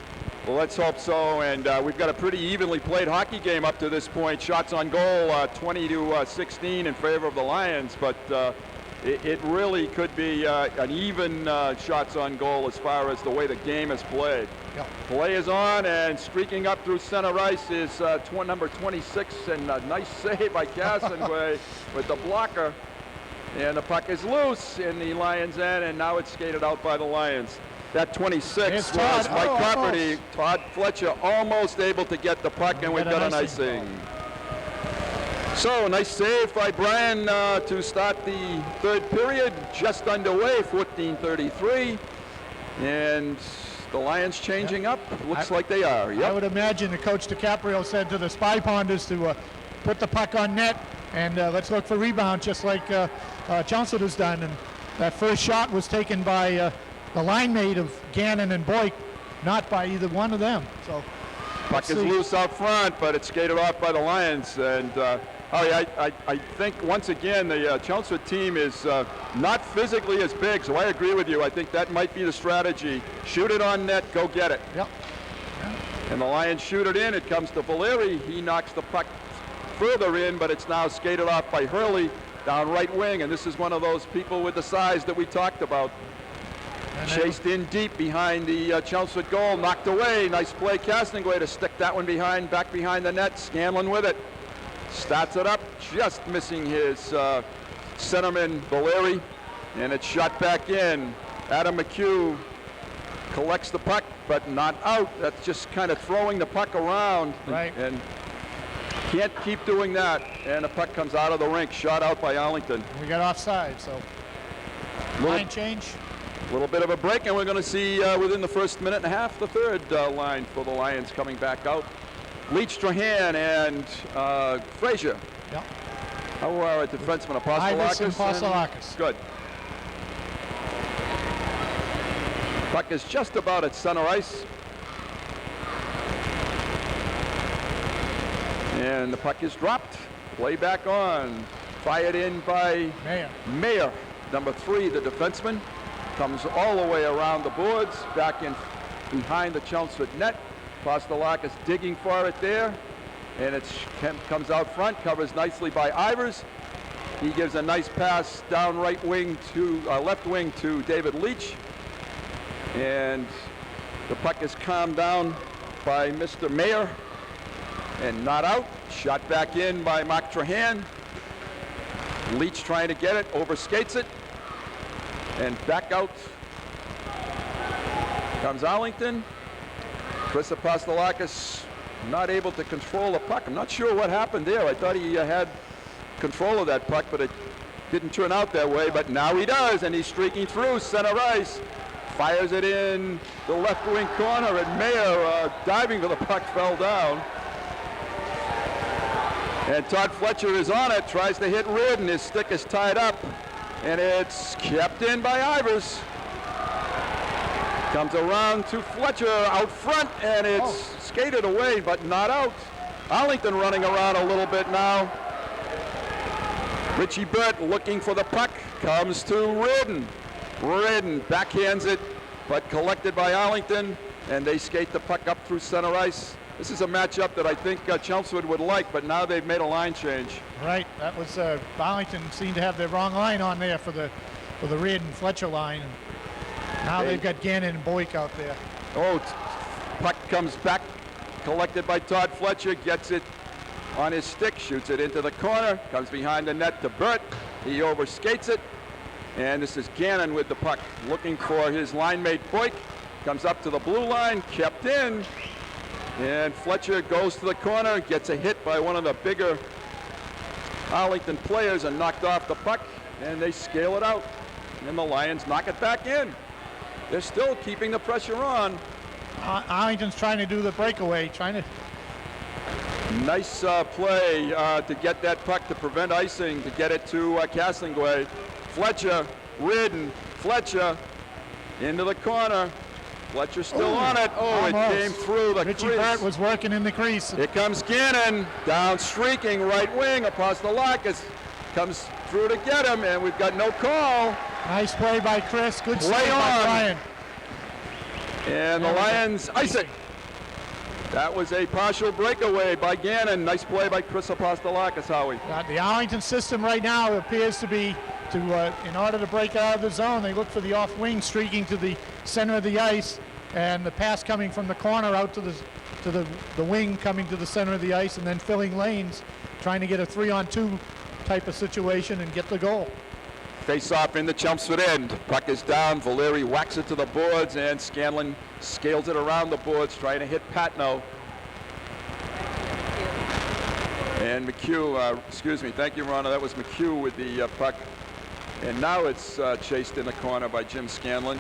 [SPEAKER 1] Well, let's hope so. And we've got a pretty evenly played hockey game up to this point. Shots on goal, 20-16 in favor of the Lions, but it really could be an even shots on goal as far as the way the game is played.
[SPEAKER 2] Yep.
[SPEAKER 1] Play is on, and streaking up through center ice is number 26, and a nice save by Castaway with the blocker. And the puck is loose in the Lions' end, and now it's skated out by the Lions. That 26 was Mike Property. Todd Fletcher almost able to get the puck, and we've got an icing. So, nice save by Brian to start the third period. Just underway, 14:33. And the Lions changing up. Looks like they are. Yep.
[SPEAKER 2] I would imagine that Coach DiCaprio said to the Spy Ponders to put the puck on net and let's look for rebound, just like Chelmsford has done. And that first shot was taken by the line mate of Gannon and Boyk, not by either one of them. So
[SPEAKER 1] Puck is loose out front, but it's skated off by the Lions. And I think once again the Chelmsford team is not physically as big, so I agree with you. I think that might be the strategy. Shoot it on net, go get it.
[SPEAKER 2] Yep.
[SPEAKER 1] And the Lions shoot it in. It comes to Valeri. He knocks the puck further in, but it's now skated off by Hurley down right wing. And this is one of those people with the size that we talked about. Chased in deep behind the Chelmsford goal, knocked away. Nice play, Castonguay to stick that one back behind the net. Scanlon with it. Starts it up, just missing his centerman, Valeri. And it's shot back in. Adam McHugh collects the puck, but not out. That's just kind of throwing the puck around.
[SPEAKER 2] Right.
[SPEAKER 1] And can't keep doing that. And the puck comes out of the rink, shot out by Arlington.
[SPEAKER 2] We got offside, so line change.
[SPEAKER 1] A little bit of a break, and we're going to see within the first minute and a half the third line for the Lions coming back out. Leach, Strahan, and Frazier.
[SPEAKER 2] Yep.
[SPEAKER 1] How are our defensemen? Apostolakis?
[SPEAKER 2] Apostolakis.
[SPEAKER 1] Good. Puck is just about at center ice. And the puck is dropped. Play back on. Fired in by Mayer. Number 3, the defenseman. Comes all the way around the boards, back in behind the Chelmsford net. Apostolakis digging for it there. And it comes out front, covers nicely by Ivers. He gives a nice pass down right wing to left wing to David Leach. And the puck is calmed down by Mr. Mayer and not out. Shot back in by Mark Trahan. Leach trying to get it, overskates it. And back out comes Arlington. Chris Apostolakis not able to control the puck. I'm not sure what happened there. I thought he had control of that puck, but it didn't turn out that way. But now he does, and he's streaking through center ice. Fires it in the left wing corner, and Mayer diving for the puck fell down. And Todd Fletcher is on it, tries to hit Reardon. His stick is tied up, and it's kept in by Ivers. Comes around to Fletcher out front, and it's skated away, but not out. Arlington running around a little bit now. Richie Burt looking for the puck, comes to Reardon. Reardon backhands it, but collected by Arlington, and they skate the puck up through center ice. This is a matchup that I think Chelmsford would like, but now they've made a line change.
[SPEAKER 2] Right, that was Arlington seemed to have the wrong line on there for the Reardon-Fletcher line. Now they've got Gannon and Boyk out there.
[SPEAKER 1] Oh, puck comes back, collected by Todd Fletcher, gets it on his stick, shoots it into the corner, comes behind the net to Burt. He overskates it, and this is Gannon with the puck, looking for his line mate Boyk. Comes up to the blue line, kept in, and Fletcher goes to the corner, gets a hit by one of the bigger Arlington players and knocked off the puck, and they scale it out, and the Lions knock it back in. They're still keeping the pressure on.
[SPEAKER 2] Arlington's trying to do the breakaway,
[SPEAKER 1] Nice play to get that puck to prevent icing, to get it to Castonguay. Fletcher, Reardon, Fletcher into the corner. Fletcher still on it. Oh, almost. It came through the crease.
[SPEAKER 2] Richie Burt was working in the crease.
[SPEAKER 1] Here comes Gannon, down streaking right wing. Apostolakis comes through to get him, and we've got no call.
[SPEAKER 2] Nice play by Chris. Good
[SPEAKER 1] play
[SPEAKER 2] save by Brian.
[SPEAKER 1] And the Lions ice it. That was a partial breakaway by Gannon. Nice play by Chris Apostolakis, Howie.
[SPEAKER 2] The Arlington system right now appears to be in order to break out of the zone, they look for the off wing streaking to the center of the ice, and the pass coming from the corner out to the wing coming to the center of the ice, and then filling lanes, trying to get a 3-on-2 type of situation and get the goal.
[SPEAKER 1] Face off in the Chelmsford end. Puck is down. Valeri whacks it to the boards, and Scanlon scales it around the boards, trying to hit Patno. And McHugh, excuse me, thank you, Ronna. That was McHugh with the puck. And now it's chased in the corner by Jim Scanlon.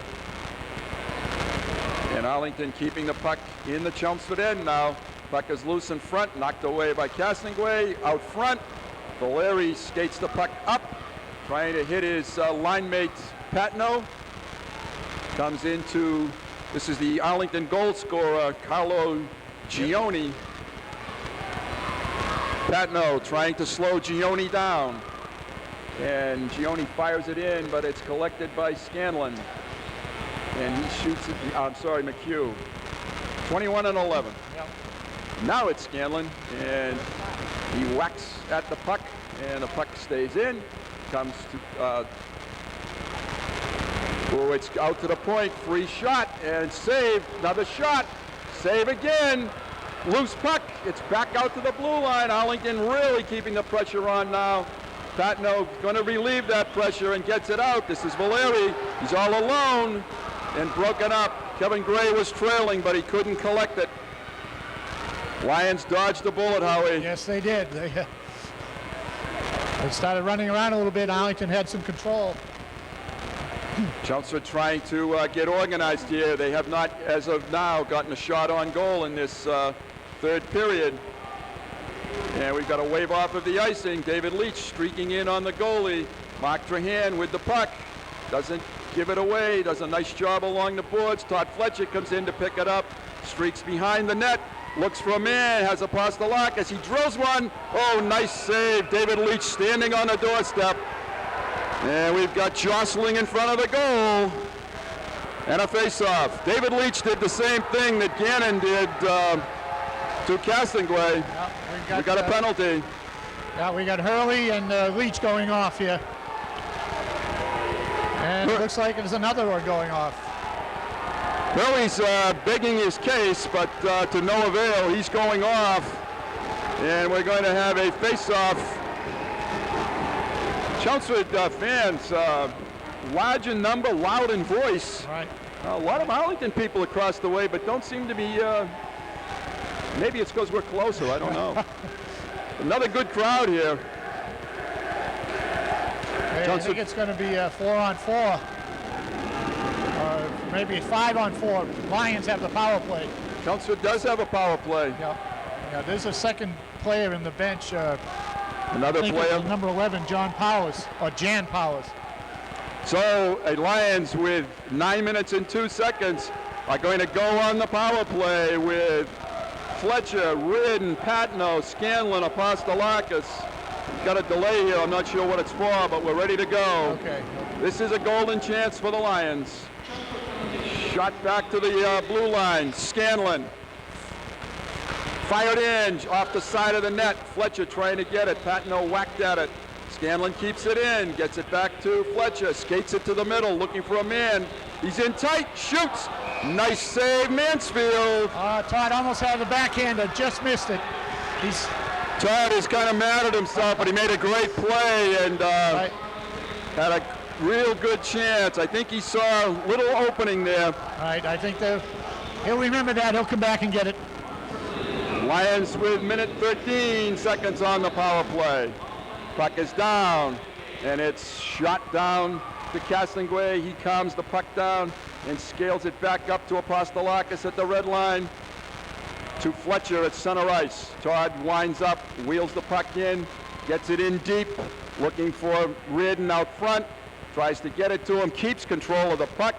[SPEAKER 1] And Arlington keeping the puck in the Chelmsford end now. Puck is loose in front, knocked away by Castonguay. Out front, Valeri skates the puck up, trying to hit his line mate Patno. Comes into, this is the Arlington goal scorer, Carlo Gioni. Patno trying to slow Gioni down. And Gioni fires it in, but it's collected by Scanlon. And he shoots it, I'm sorry, McHugh. 21-11.
[SPEAKER 2] Yep.
[SPEAKER 1] Now it's Scanlon, and he whacks at the puck, and the puck stays in. Comes to, it's out to the point, free shot, and save, another shot, save again. Loose puck, it's back out to the blue line. Arlington really keeping the pressure on now. Patno going to relieve that pressure and gets it out. This is Valeri. He's all alone and broken up. Kevin Gray was trailing, but he couldn't collect it. Lions dodged the bullet, Howie.
[SPEAKER 2] Yes, they did. They started running around a little bit. Arlington had some control.
[SPEAKER 1] Chelmsford trying to get organized here. They have not, as of now, gotten a shot on goal in this third period. And we've got a wave off of the icing. David Leach streaking in on the goalie. Mark Trahan with the puck. Doesn't give it away. Does a nice job along the boards. Todd Fletcher comes in to pick it up. Streaks behind the net. Looks for a man. Has a Pastelakis. He drills one. Oh, nice save. David Leach standing on the doorstep. And we've got jostling in front of the goal. And a face-off. David Leach did the same thing that Gannon did to Castonguay.
[SPEAKER 2] Yep,
[SPEAKER 1] we got a penalty.
[SPEAKER 2] Yeah, we got Hurley and Leach going off here. And it looks like there's another one going off.
[SPEAKER 1] Hurley's begging his case, but to no avail. He's going off. And we're going to have a face-off. Chelmsford fans, large in number, loud in voice.
[SPEAKER 2] Right.
[SPEAKER 1] A lot of Arlington people across the way, but don't seem to be, maybe it's because we're closer, I don't know. Another good crowd here.
[SPEAKER 2] I think it's going to be 4-on-4. Maybe 5-on-4. Lions have the power play.
[SPEAKER 1] Chelmsford does have a power play.
[SPEAKER 2] Yeah, there's a second player in the bench.
[SPEAKER 1] Another player.
[SPEAKER 2] Number 11, Jan Powers.
[SPEAKER 1] So, Lions with 9 minutes and 2 seconds are going to go on the power play with Fletcher, Ridden, Patno, Scanlon, Apostolakis. Got a delay here. I'm not sure what it's for, but we're ready to go.
[SPEAKER 2] Okay.
[SPEAKER 1] This is a golden chance for the Lions. Shot back to the blue line. Scanlon. Fired in off the side of the net. Fletcher trying to get it. Patno whacked at it. Scanlon keeps it in. Gets it back to Fletcher. Skates it to the middle. Looking for a man. He's in tight. Shoots. Nice save, Mansfield.
[SPEAKER 2] Todd almost had the backhander. Just missed it.
[SPEAKER 1] Todd is kind of mad at himself, but he made a great play and had a real good chance. I think he saw a little opening there.
[SPEAKER 2] Right. I think he'll remember that. He'll come back and get it.
[SPEAKER 1] Lions with minute 13 seconds on the power play. Puck is down, and it's shot down to Castonguay. He calms the puck down and scales it back up to Apostolakis at the red line. To Fletcher at center ice. Todd winds up, wheels the puck in, gets it in deep, looking for Reardon out front, tries to get it to him, keeps control of the puck.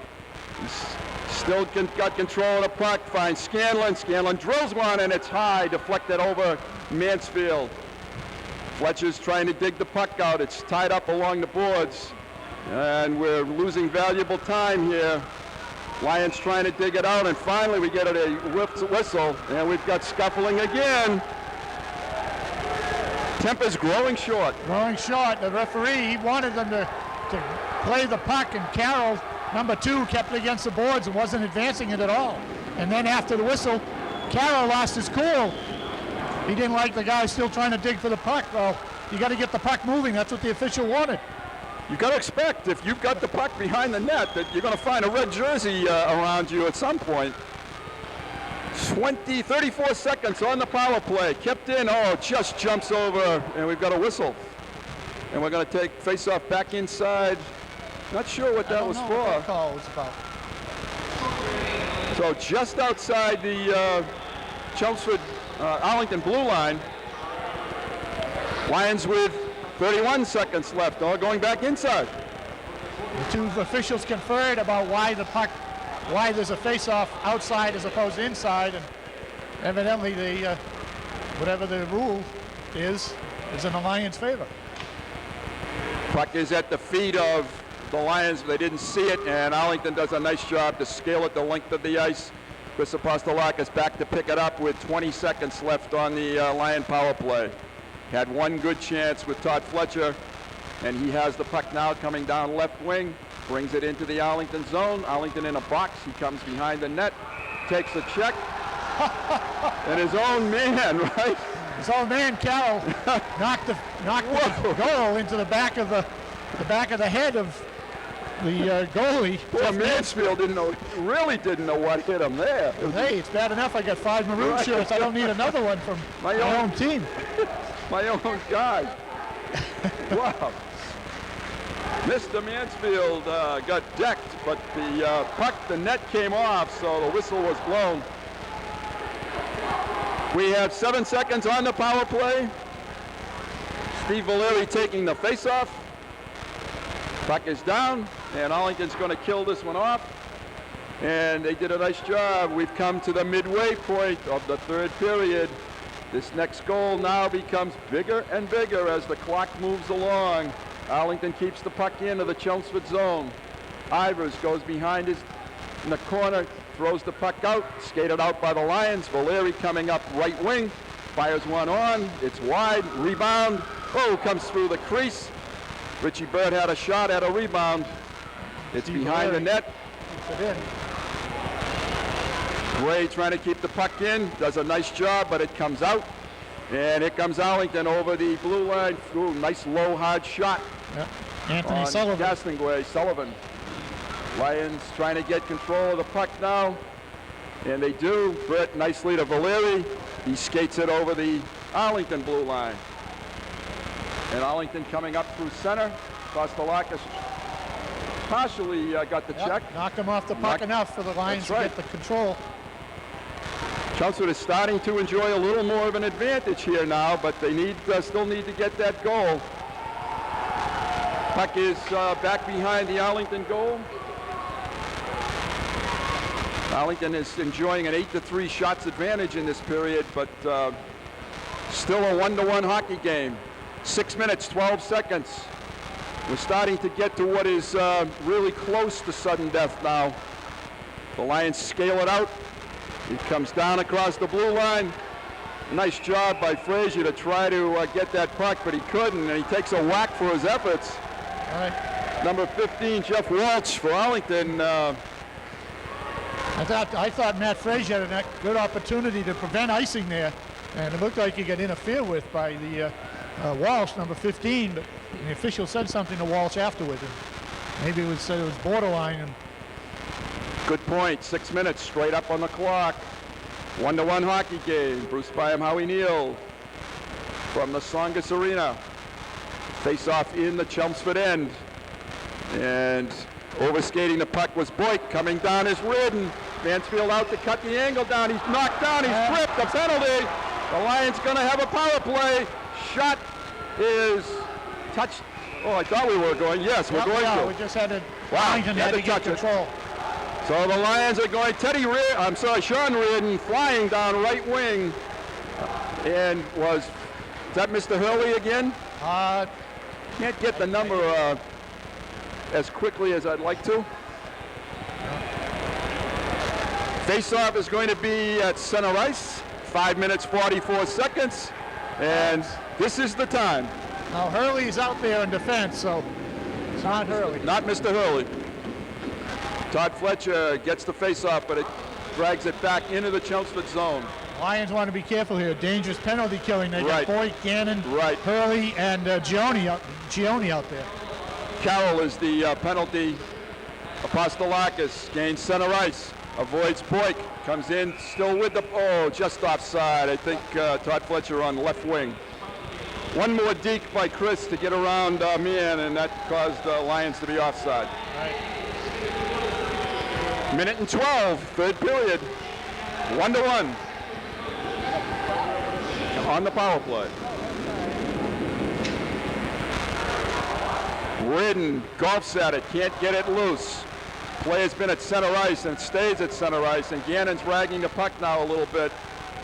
[SPEAKER 1] He's still got control of the puck, finds Scanlon. Scanlon drills one, and it's high, deflected over Mansfield. Fletcher's trying to dig the puck out. It's tied up along the boards, and we're losing valuable time here. Lions trying to dig it out, and finally we get a whistle, and we've got scuffling again. Temper's growing short.
[SPEAKER 2] The referee, he wanted them to play the puck, and Carroll, number 2, kept it against the boards and wasn't advancing it at all. And then after the whistle, Carroll lost his cool. He didn't like the guy still trying to dig for the puck. Well, you got to get the puck moving. That's what the official wanted.
[SPEAKER 1] You got to expect, if you've got the puck behind the net, that you're going to find a red jersey around you at some point. 34 seconds on the power play. Kept in, just jumps over, and we've got a whistle. And we're going to take face-off back inside. Not sure what that was for.
[SPEAKER 2] What that call was about.
[SPEAKER 1] So just outside the Chelmsford Arlington blue line. Lions with 31 seconds left, all going back inside.
[SPEAKER 2] The two officials conferred about why there's a face-off outside as opposed to inside, and evidently the whatever the rule is in the Lions' favor.
[SPEAKER 1] Puck is at the feet of the Lions. They didn't see it, and Arlington does a nice job to scale it the length of the ice. Chris Apostolakis back to pick it up with 20 seconds left on the Lion power play. Had one good chance with Todd Fletcher, and he has the puck now coming down left wing, brings it into the Arlington zone. Arlington in a box. He comes behind the net, takes a check, and his own man, right?
[SPEAKER 2] His old man Carroll knocked the goal into the back of the head of the goalie.
[SPEAKER 1] Poor Mansfield really didn't know what hit him there.
[SPEAKER 2] Hey, it's bad enough I got 5 maroon shirts. I don't need another one from my own team.
[SPEAKER 1] My own guy. Wow. Mr. Mansfield got decked, but the net came off, so the whistle was blown. We have 7 seconds on the power play. Steve Valeri taking the faceoff. Puck is down, and Arlington's going to kill this one off. And they did a nice job. We've come to the midway point of the third period. This next goal now becomes bigger and bigger as the clock moves along. Arlington keeps the puck into the Chelmsford zone. Ivers goes behind in the corner, throws the puck out, skated out by the Lions. Valeri coming up right wing, fires one on, it's wide, rebound, comes through the crease. Richie Bird had a shot at a rebound. It's behind the net. Gray trying to keep the puck in, does a nice job, but it comes out. And here comes Arlington over the blue line. Ooh, nice low, hard shot.
[SPEAKER 2] Yep. Anthony Sullivan.
[SPEAKER 1] Sullivan. Lions trying to get control of the puck now. And they do. Britt nicely to Valeri. He skates it over the Arlington blue line. And Arlington coming up through center. Kostelakis partially got the check.
[SPEAKER 2] Knocked him off the puck enough for the Lions to get the control.
[SPEAKER 1] Chelmsford is starting to enjoy a little more of an advantage here now, but they still need to get that goal. Puck is back behind the Arlington goal. Arlington is enjoying an 8-3 shots advantage in this period, but still a 1-1 hockey game. 6 minutes, 12 seconds. We're starting to get to what is really close to sudden death now. The Lions scale it out. He comes down across the blue line. Nice job by Frazier to try to get that puck, but he couldn't, and he takes a whack for his efforts.
[SPEAKER 2] All right.
[SPEAKER 1] Number 15, Jeff Walsh for Arlington.
[SPEAKER 2] I thought Matt Frazier had a good opportunity to prevent icing there, and it looked like he got interfered with by the Walsh, number 15, but the official said something to Walsh afterward, and maybe it was borderline. And
[SPEAKER 1] good point. 6 minutes straight up on the clock. 1-1 hockey game. Bruce Byam, Howie Neal from the Songus Arena. Face off in the Chelmsford end. And overskating the puck was Boyk. Coming down is Reardon. Mansfield out to cut the angle down. He's knocked down. He's tripped. A penalty. The Lions going to have a power play. Shot is touched. Oh, I thought we were going. Yes, we're going to.
[SPEAKER 2] We just had to. Arlington had to get control.
[SPEAKER 1] So the Lions are going. Sean Reardon flying down right wing. And is that Mr. Hurley again? Can't get the number as quickly as I'd like to. Face-off is going to be at center ice. 5 minutes, 44 seconds. And this is the time.
[SPEAKER 2] Now Hurley's out there in defense, so it's not Hurley.
[SPEAKER 1] Not Mr. Hurley. Todd Fletcher gets the face-off, but it drags it back into the Chelmsford zone.
[SPEAKER 2] Lions want to be careful here. Dangerous penalty killing. They got Boyd, Gannon, Hurley, and Gioni out there.
[SPEAKER 1] Carroll is the penalty. Apostolakis gains center ice. Avoids Boyk. Comes in still with just offside. I think Todd Fletcher on left wing. One more deke by Chris to get around Meehan, and that caused Lions to be offside.
[SPEAKER 2] Right.
[SPEAKER 1] Minute and 12, third period. 1-1 on the power play. Reardon golfs at it, can't get it loose. Play has been at center ice and stays at center ice, and Gannon's ragging the puck now a little bit.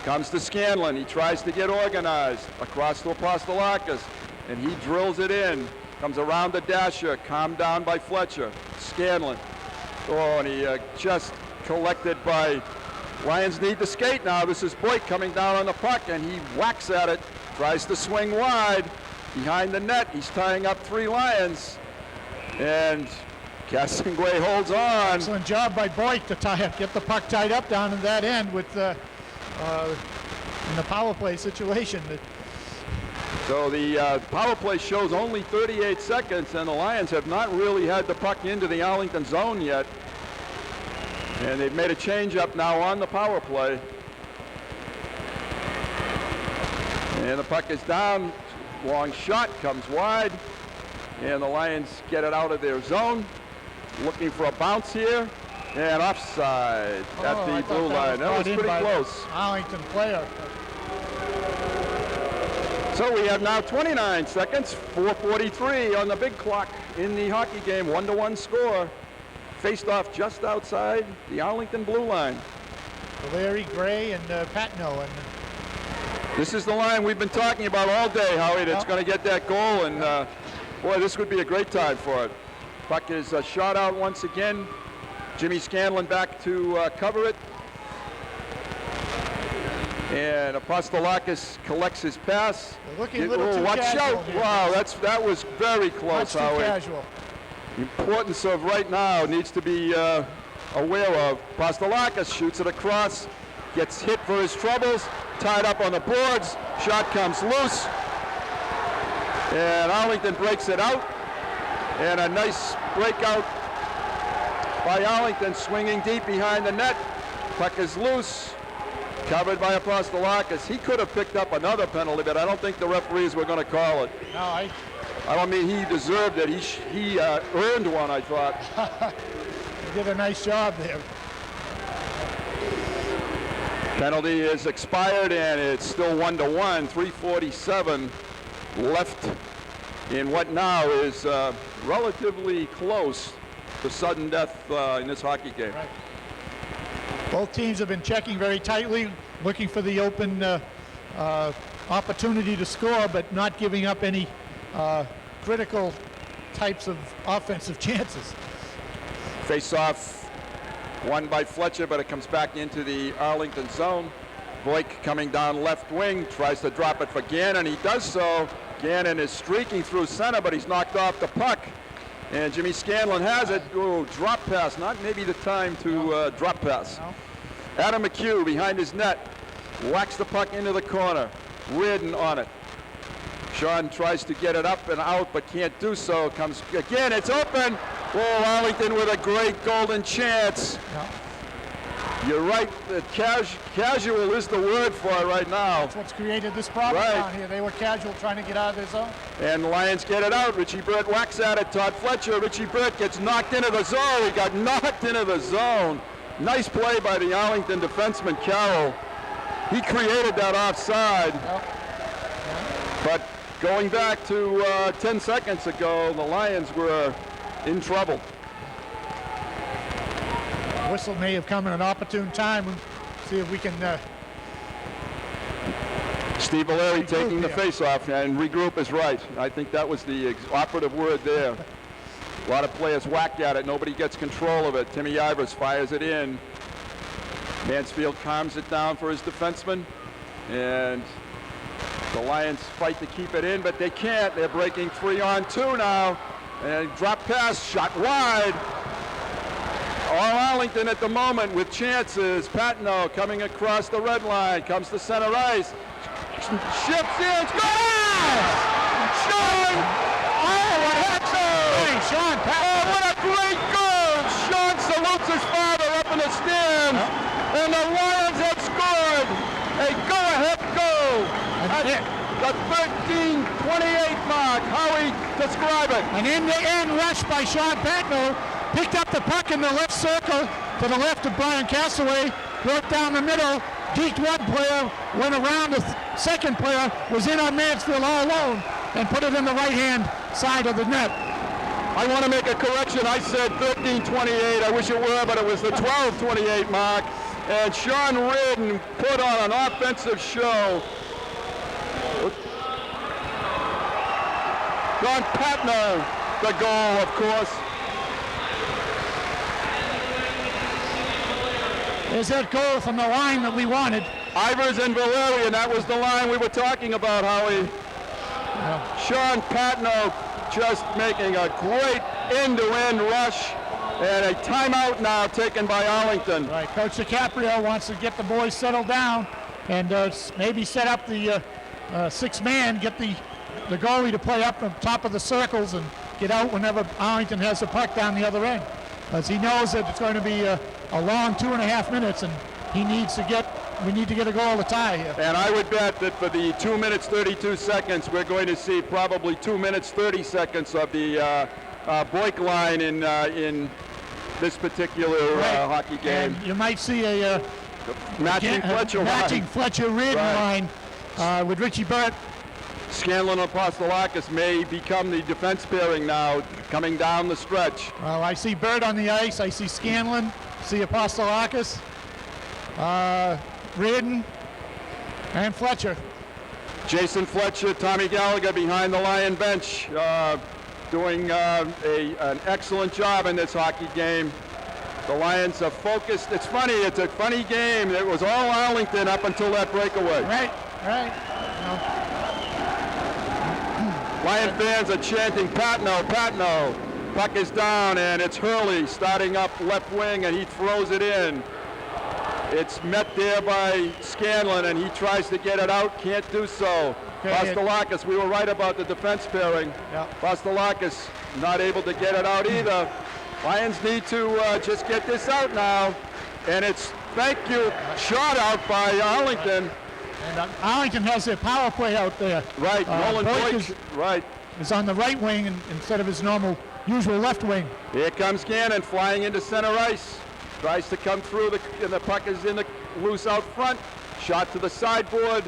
[SPEAKER 1] Comes to Scanlon. He tries to get organized. Across to Apostolakis. And he drills it in. Comes around the dasher. Calmed down by Fletcher. Scanlon. Oh, and he just collected by... Lions need to skate now. This is Boyk coming down on the puck, and he whacks at it. Tries to swing wide. Behind the net. He's tying up 3 Lions. And Castonguay holds on.
[SPEAKER 2] Excellent job by Boyk to get the puck tied up down in that end with in the power play situation.
[SPEAKER 1] So the power play shows only 38 seconds, and the Lions have not really had the puck into the Arlington zone yet. And they've made a change up now on the power play. And the puck is down. Long shot comes wide. And the Lions get it out of their zone. Looking for a bounce here. And offside at the blue line. That was pretty close.
[SPEAKER 2] Arlington player.
[SPEAKER 1] So we have now 29 seconds, 4:43 on the big clock in the hockey game. 1-1 score. Faced off just outside the Arlington blue line.
[SPEAKER 2] Larry, Gray, and Patno. And
[SPEAKER 1] this is the line we've been talking about all day, Howie, that's going to get that goal. And boy, this would be a great time for it. Puck is shot out once again. Jimmy Scanlon back to cover it. And Apostolakis collects his pass.
[SPEAKER 2] They're looking a little too
[SPEAKER 1] watch
[SPEAKER 2] casual
[SPEAKER 1] out.
[SPEAKER 2] here.
[SPEAKER 1] Wow, that was very close,
[SPEAKER 2] Much
[SPEAKER 1] Howie.
[SPEAKER 2] too casual.
[SPEAKER 1] The importance of right now needs to be aware of. Apostolakis shoots it across, gets hit for his troubles, tied up on the boards, shot comes loose, and Arlington breaks it out, and a nice breakout by Arlington, swinging deep behind the net. Puck is loose, covered by Apostolakis. He could have picked up another penalty, but I don't think the referees were going to call it.
[SPEAKER 2] No,
[SPEAKER 1] I don't mean he deserved it. He earned one, I thought.
[SPEAKER 2] He did a nice job there.
[SPEAKER 1] Penalty is expired, and it's still 1-1. 3:47 left in what now is relatively close to sudden death in this hockey game.
[SPEAKER 2] Right. Both teams have been checking very tightly, looking for the open opportunity to score, but not giving up any critical types of offensive chances.
[SPEAKER 1] Face-off won by Fletcher, but it comes back into the Arlington zone. Boyk coming down left wing, tries to drop it for Gannon. He does so. Gannon is streaking through center, but he's knocked off the puck. And Jimmy Scanlon has it. Ooh, drop pass. Not maybe the time to drop pass.
[SPEAKER 2] No.
[SPEAKER 1] Adam McHugh behind his net. Whacks the puck into the corner. Reardon on it. Sean tries to get it up and out, but can't do so. Comes again. It's open. Oh, Arlington with a great golden chance.
[SPEAKER 2] No.
[SPEAKER 1] You're right. Casual is the word for it right now.
[SPEAKER 2] That's what's created this problem down here. They were casual trying to get out of their zone.
[SPEAKER 1] And the Lions get it out. Richie Burt whacks at it. Todd Fletcher. Richie Burt gets knocked into the zone. He got knocked into the zone. Nice play by the Arlington defenseman, Carroll. He created that offside. But going back to 10 seconds ago, the Lions were in trouble.
[SPEAKER 2] Whistle may have come at an opportune time. We'll see if we can
[SPEAKER 1] Steve Valeri
[SPEAKER 2] regroup
[SPEAKER 1] taking the
[SPEAKER 2] here.
[SPEAKER 1] face-off, and regroup is right. I think that was the operative word there. A lot of players whacked at it. Nobody gets control of it. Timmy Ivers fires it in. Mansfield calms it down for his defenseman. And the Lions fight to keep it in, but they can't. They're breaking 3-on-2 now. And drop pass, shot wide. All Arlington at the moment with chances. Patno coming across the red line. Comes to center ice. Shifts in. Scores! Sean! Oh, what happened?
[SPEAKER 2] Hey, Sean,
[SPEAKER 1] Oh, what a great goal! Sean salutes his father up in the stands. And the Lions have scored a go-ahead goal at the 13:28 mark. Howie, describe it.
[SPEAKER 2] an end-to-end rush by Sean Patno. Picked up the puck in the left circle to the left of Brian Castaway. Broke down the middle. Deked one player. Went around the second player. Was in on Mansfield all alone. And put it in the right-hand side of the net.
[SPEAKER 1] I want to make a correction. I said 13:28. I wish it were, but it was the 12:28 mark. and Sean Reardon put on an offensive show. Don Patno, the goal, of course.
[SPEAKER 2] There's that goal from the line that we wanted.
[SPEAKER 1] Ivers and Valerian, that was the line we were talking about, Howie.
[SPEAKER 2] Yeah.
[SPEAKER 1] Sean Patno just making a great end-to-end rush, and a timeout now taken by Arlington.
[SPEAKER 2] Right, Coach DiCaprio wants to get the boys settled down and maybe set up the six-man, get the goalie to play up on top of the circles and get out whenever Arlington has the puck down the other end. As he knows that it's going to be a long 2.5 minutes, and we need to get a goal to tie here.
[SPEAKER 1] And I would bet that for the 2 minutes 32 seconds, we're going to see probably 2 minutes 30 seconds of the Boyk line in this particular hockey game.
[SPEAKER 2] And you might see a
[SPEAKER 1] matching
[SPEAKER 2] Fletcher Reardon line with Richie Burt.
[SPEAKER 1] Scanlon and Apostolakis may become the defense pairing now, coming down the stretch.
[SPEAKER 2] Well, I see Bird on the ice. I see Scanlon. See Apostolakis, Reardon, and Fletcher.
[SPEAKER 1] Jason Fletcher, Tommy Gallagher behind the Lion bench, doing an excellent job in this hockey game. The Lions are focused. It's funny. It's a funny game. It was all Arlington up until that breakaway.
[SPEAKER 2] Right.
[SPEAKER 1] Lion fans are chanting, Patno, Patno. Puck is down, and it's Hurley starting up left wing, and he throws it in. It's met there by Scanlon, and he tries to get it out, can't do so. Apostolakis, we were right about the defense pairing.
[SPEAKER 2] Yeah.
[SPEAKER 1] Apostolakis not able to get it out either. Lions need to just get this out now, and it's, thank you, shot out by Arlington.
[SPEAKER 2] And Arlington has their power play out there.
[SPEAKER 1] Right, Nolan Boyk
[SPEAKER 2] is on the right wing instead of his usual left wing.
[SPEAKER 1] Here comes Gannon flying into center ice. Tries to come through, and the puck is loose out front. Shot to the sideboard,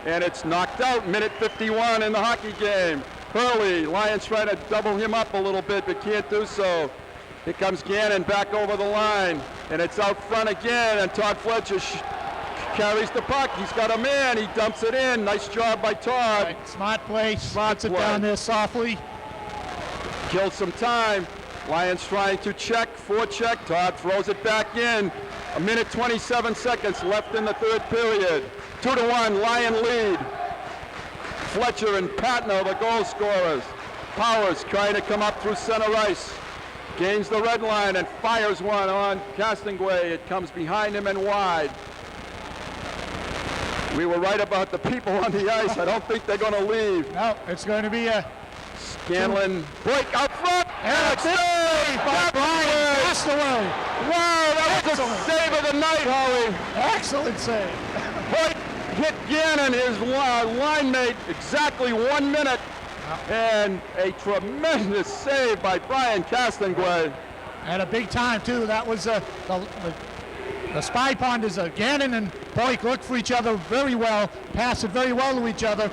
[SPEAKER 1] and it's knocked out. Minute 51 in the hockey game. Hurley, Lions trying to double him up a little bit, but can't do so. Here comes Gannon back over the line, and it's out front again, and Todd Fletcher carries the puck. He's got a man. He dumps it in. Nice job by Todd.
[SPEAKER 2] Right. Smart play. Puts it down there softly.
[SPEAKER 1] Kills some time. Lions trying to forecheck. Todd throws it back in. A minute 27 seconds left in the third period. 2-1 Lion lead. Fletcher and Patno, the goal scorers. Powers trying to come up through center ice. Gains the red line and fires one on Castonguay. It comes behind him and wide. We were right about the people on the ice. I don't think they're going to leave.
[SPEAKER 2] No, it's going to be a
[SPEAKER 1] Scanlon break out front.
[SPEAKER 2] And it's saved by Brian Castaway.
[SPEAKER 1] Wow, that was a save of the night, Howie.
[SPEAKER 2] Excellent save.
[SPEAKER 1] Boyk hit Gannon, his line mate, exactly 1 minute. And a tremendous save by Brian Castonguay.
[SPEAKER 2] And a big time, too. That was the spy pond is Gannon and Boyk look for each other very well, pass it very well to each other.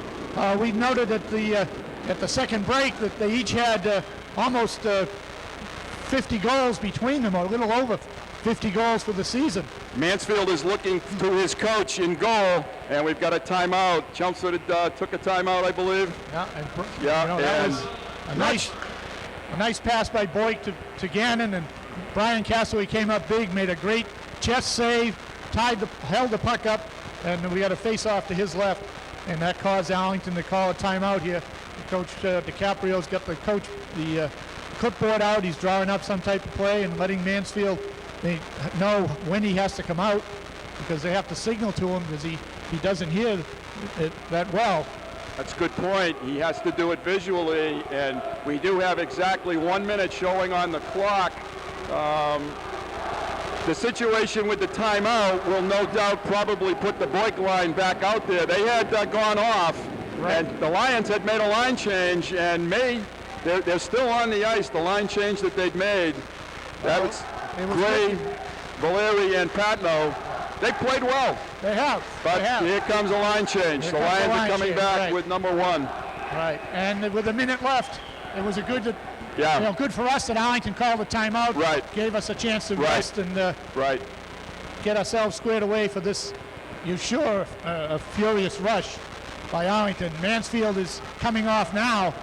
[SPEAKER 2] We noted at the second break that they each had almost 50 goals between them, or a little over 50 goals for the season.
[SPEAKER 1] Mansfield is looking to his coach in goal, and we've got a timeout. Chelmsford took a timeout, I believe.
[SPEAKER 2] Yeah, that was a nice pass by Boyk to Gannon, and Brian Castaway came up big, made a great chest save, held the puck up, and we had a face-off to his left, and that caused Arlington to call a timeout here. Coach DiCaprio's got the clipboard out. He's drawing up some type of play and letting Mansfield know when he has to come out, because they have to signal to him, because he doesn't hear it that well.
[SPEAKER 1] That's a good point. He has to do it visually, and we do have exactly 1 minute showing on the clock. The situation with the timeout will no doubt probably put the Boyk line back out there. They had gone off, right, and the Lions had made a line change, and they're still on the ice, the line change that they'd made. That was Gray, Valeri, and Patno. They played well.
[SPEAKER 2] They have.
[SPEAKER 1] But here comes a line change. The Lions are coming back with number 1.
[SPEAKER 2] Right, and with a minute left, it was a good good for us that Arlington called the timeout.
[SPEAKER 1] Right.
[SPEAKER 2] Gave us a chance to rest and get ourselves squared away for this, you're sure, a furious rush by Arlington. Mansfield is coming off now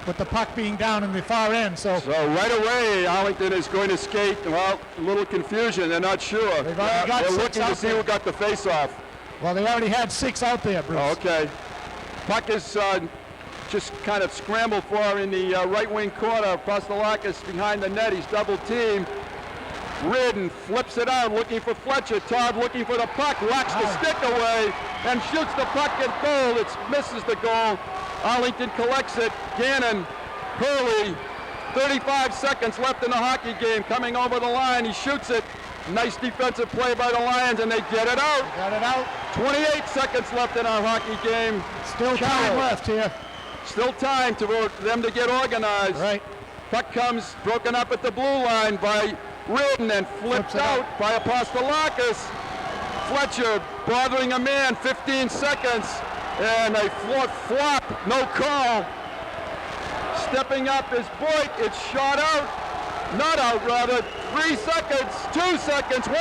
[SPEAKER 2] with the puck being down in the far end. So
[SPEAKER 1] right away, Arlington is going to skate. Well, a little confusion. They're not sure.
[SPEAKER 2] They've already got
[SPEAKER 1] they're
[SPEAKER 2] six
[SPEAKER 1] looking
[SPEAKER 2] out
[SPEAKER 1] to see
[SPEAKER 2] there.
[SPEAKER 1] who got the face-off.
[SPEAKER 2] Well, they already had 6 out there, Bruce.
[SPEAKER 1] Oh, okay. Puck is just kind of scrambled for in the right wing corner. Pastelakis behind the net. He's double teamed. Ridden flips it out, looking for Fletcher. Todd looking for the puck, whacks the stick away, and shoots the puck at goal. It misses the goal. Arlington collects it. Gannon, Hurley, 35 seconds left in the hockey game. Coming over the line, he shoots it. Nice defensive play by the Lions, and they get it out.
[SPEAKER 2] Got it out.
[SPEAKER 1] 28 seconds left in our hockey game.
[SPEAKER 2] Still time left here.
[SPEAKER 1] Still time for them to get organized.
[SPEAKER 2] Right.
[SPEAKER 1] Puck comes broken up at the blue line by Ridden and flipped out by Apostolakis. Fletcher bothering a man, 15 seconds, and a flop, no call. Stepping up is Boyd. It's shot out. Not out, rather. 3 seconds, 2 seconds, 1.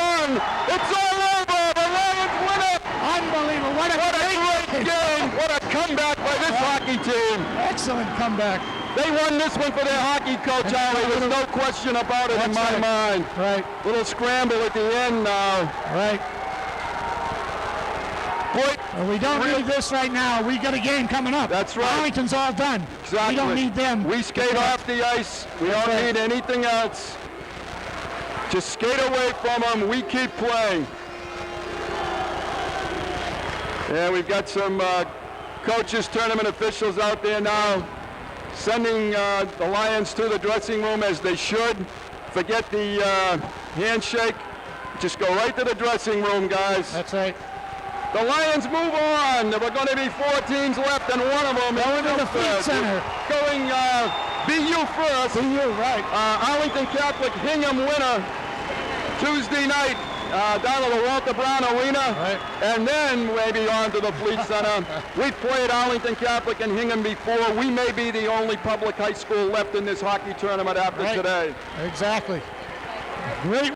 [SPEAKER 1] It's all over. The Lions win it.
[SPEAKER 2] Unbelievable. What a
[SPEAKER 1] great game. What a comeback by this hockey team.
[SPEAKER 2] Excellent comeback.
[SPEAKER 1] They won this one for their hockey coach, Ali. There's no question about it in my mind.
[SPEAKER 2] Right.
[SPEAKER 1] Little scramble at the end now.
[SPEAKER 2] Right.
[SPEAKER 1] Boyd,
[SPEAKER 2] well, we don't need this right now. We got a game coming up.
[SPEAKER 1] That's right.
[SPEAKER 2] Arlington's all done.
[SPEAKER 1] Exactly.
[SPEAKER 2] We don't need them.
[SPEAKER 1] We skate off the ice. We don't need anything else. Just skate away from them. We keep playing. And we've got some coaches, tournament officials out there now, sending the Lions to the dressing room as they should. Forget the handshake. Just go right to the dressing room, guys.
[SPEAKER 2] That's right.
[SPEAKER 1] The Lions move on. There are going to be 4 teams left, and one of them
[SPEAKER 2] going to the Fleet Center.
[SPEAKER 1] Going BU first.
[SPEAKER 2] BU, right.
[SPEAKER 1] Arlington Catholic Hingham winner Tuesday night down at the Walter Brown Arena,
[SPEAKER 2] right.
[SPEAKER 1] And then maybe on to the Fleet Center. We've played Arlington Catholic and Hingham before. We may be the only public high school left in this hockey tournament after today.
[SPEAKER 2] Exactly. Great.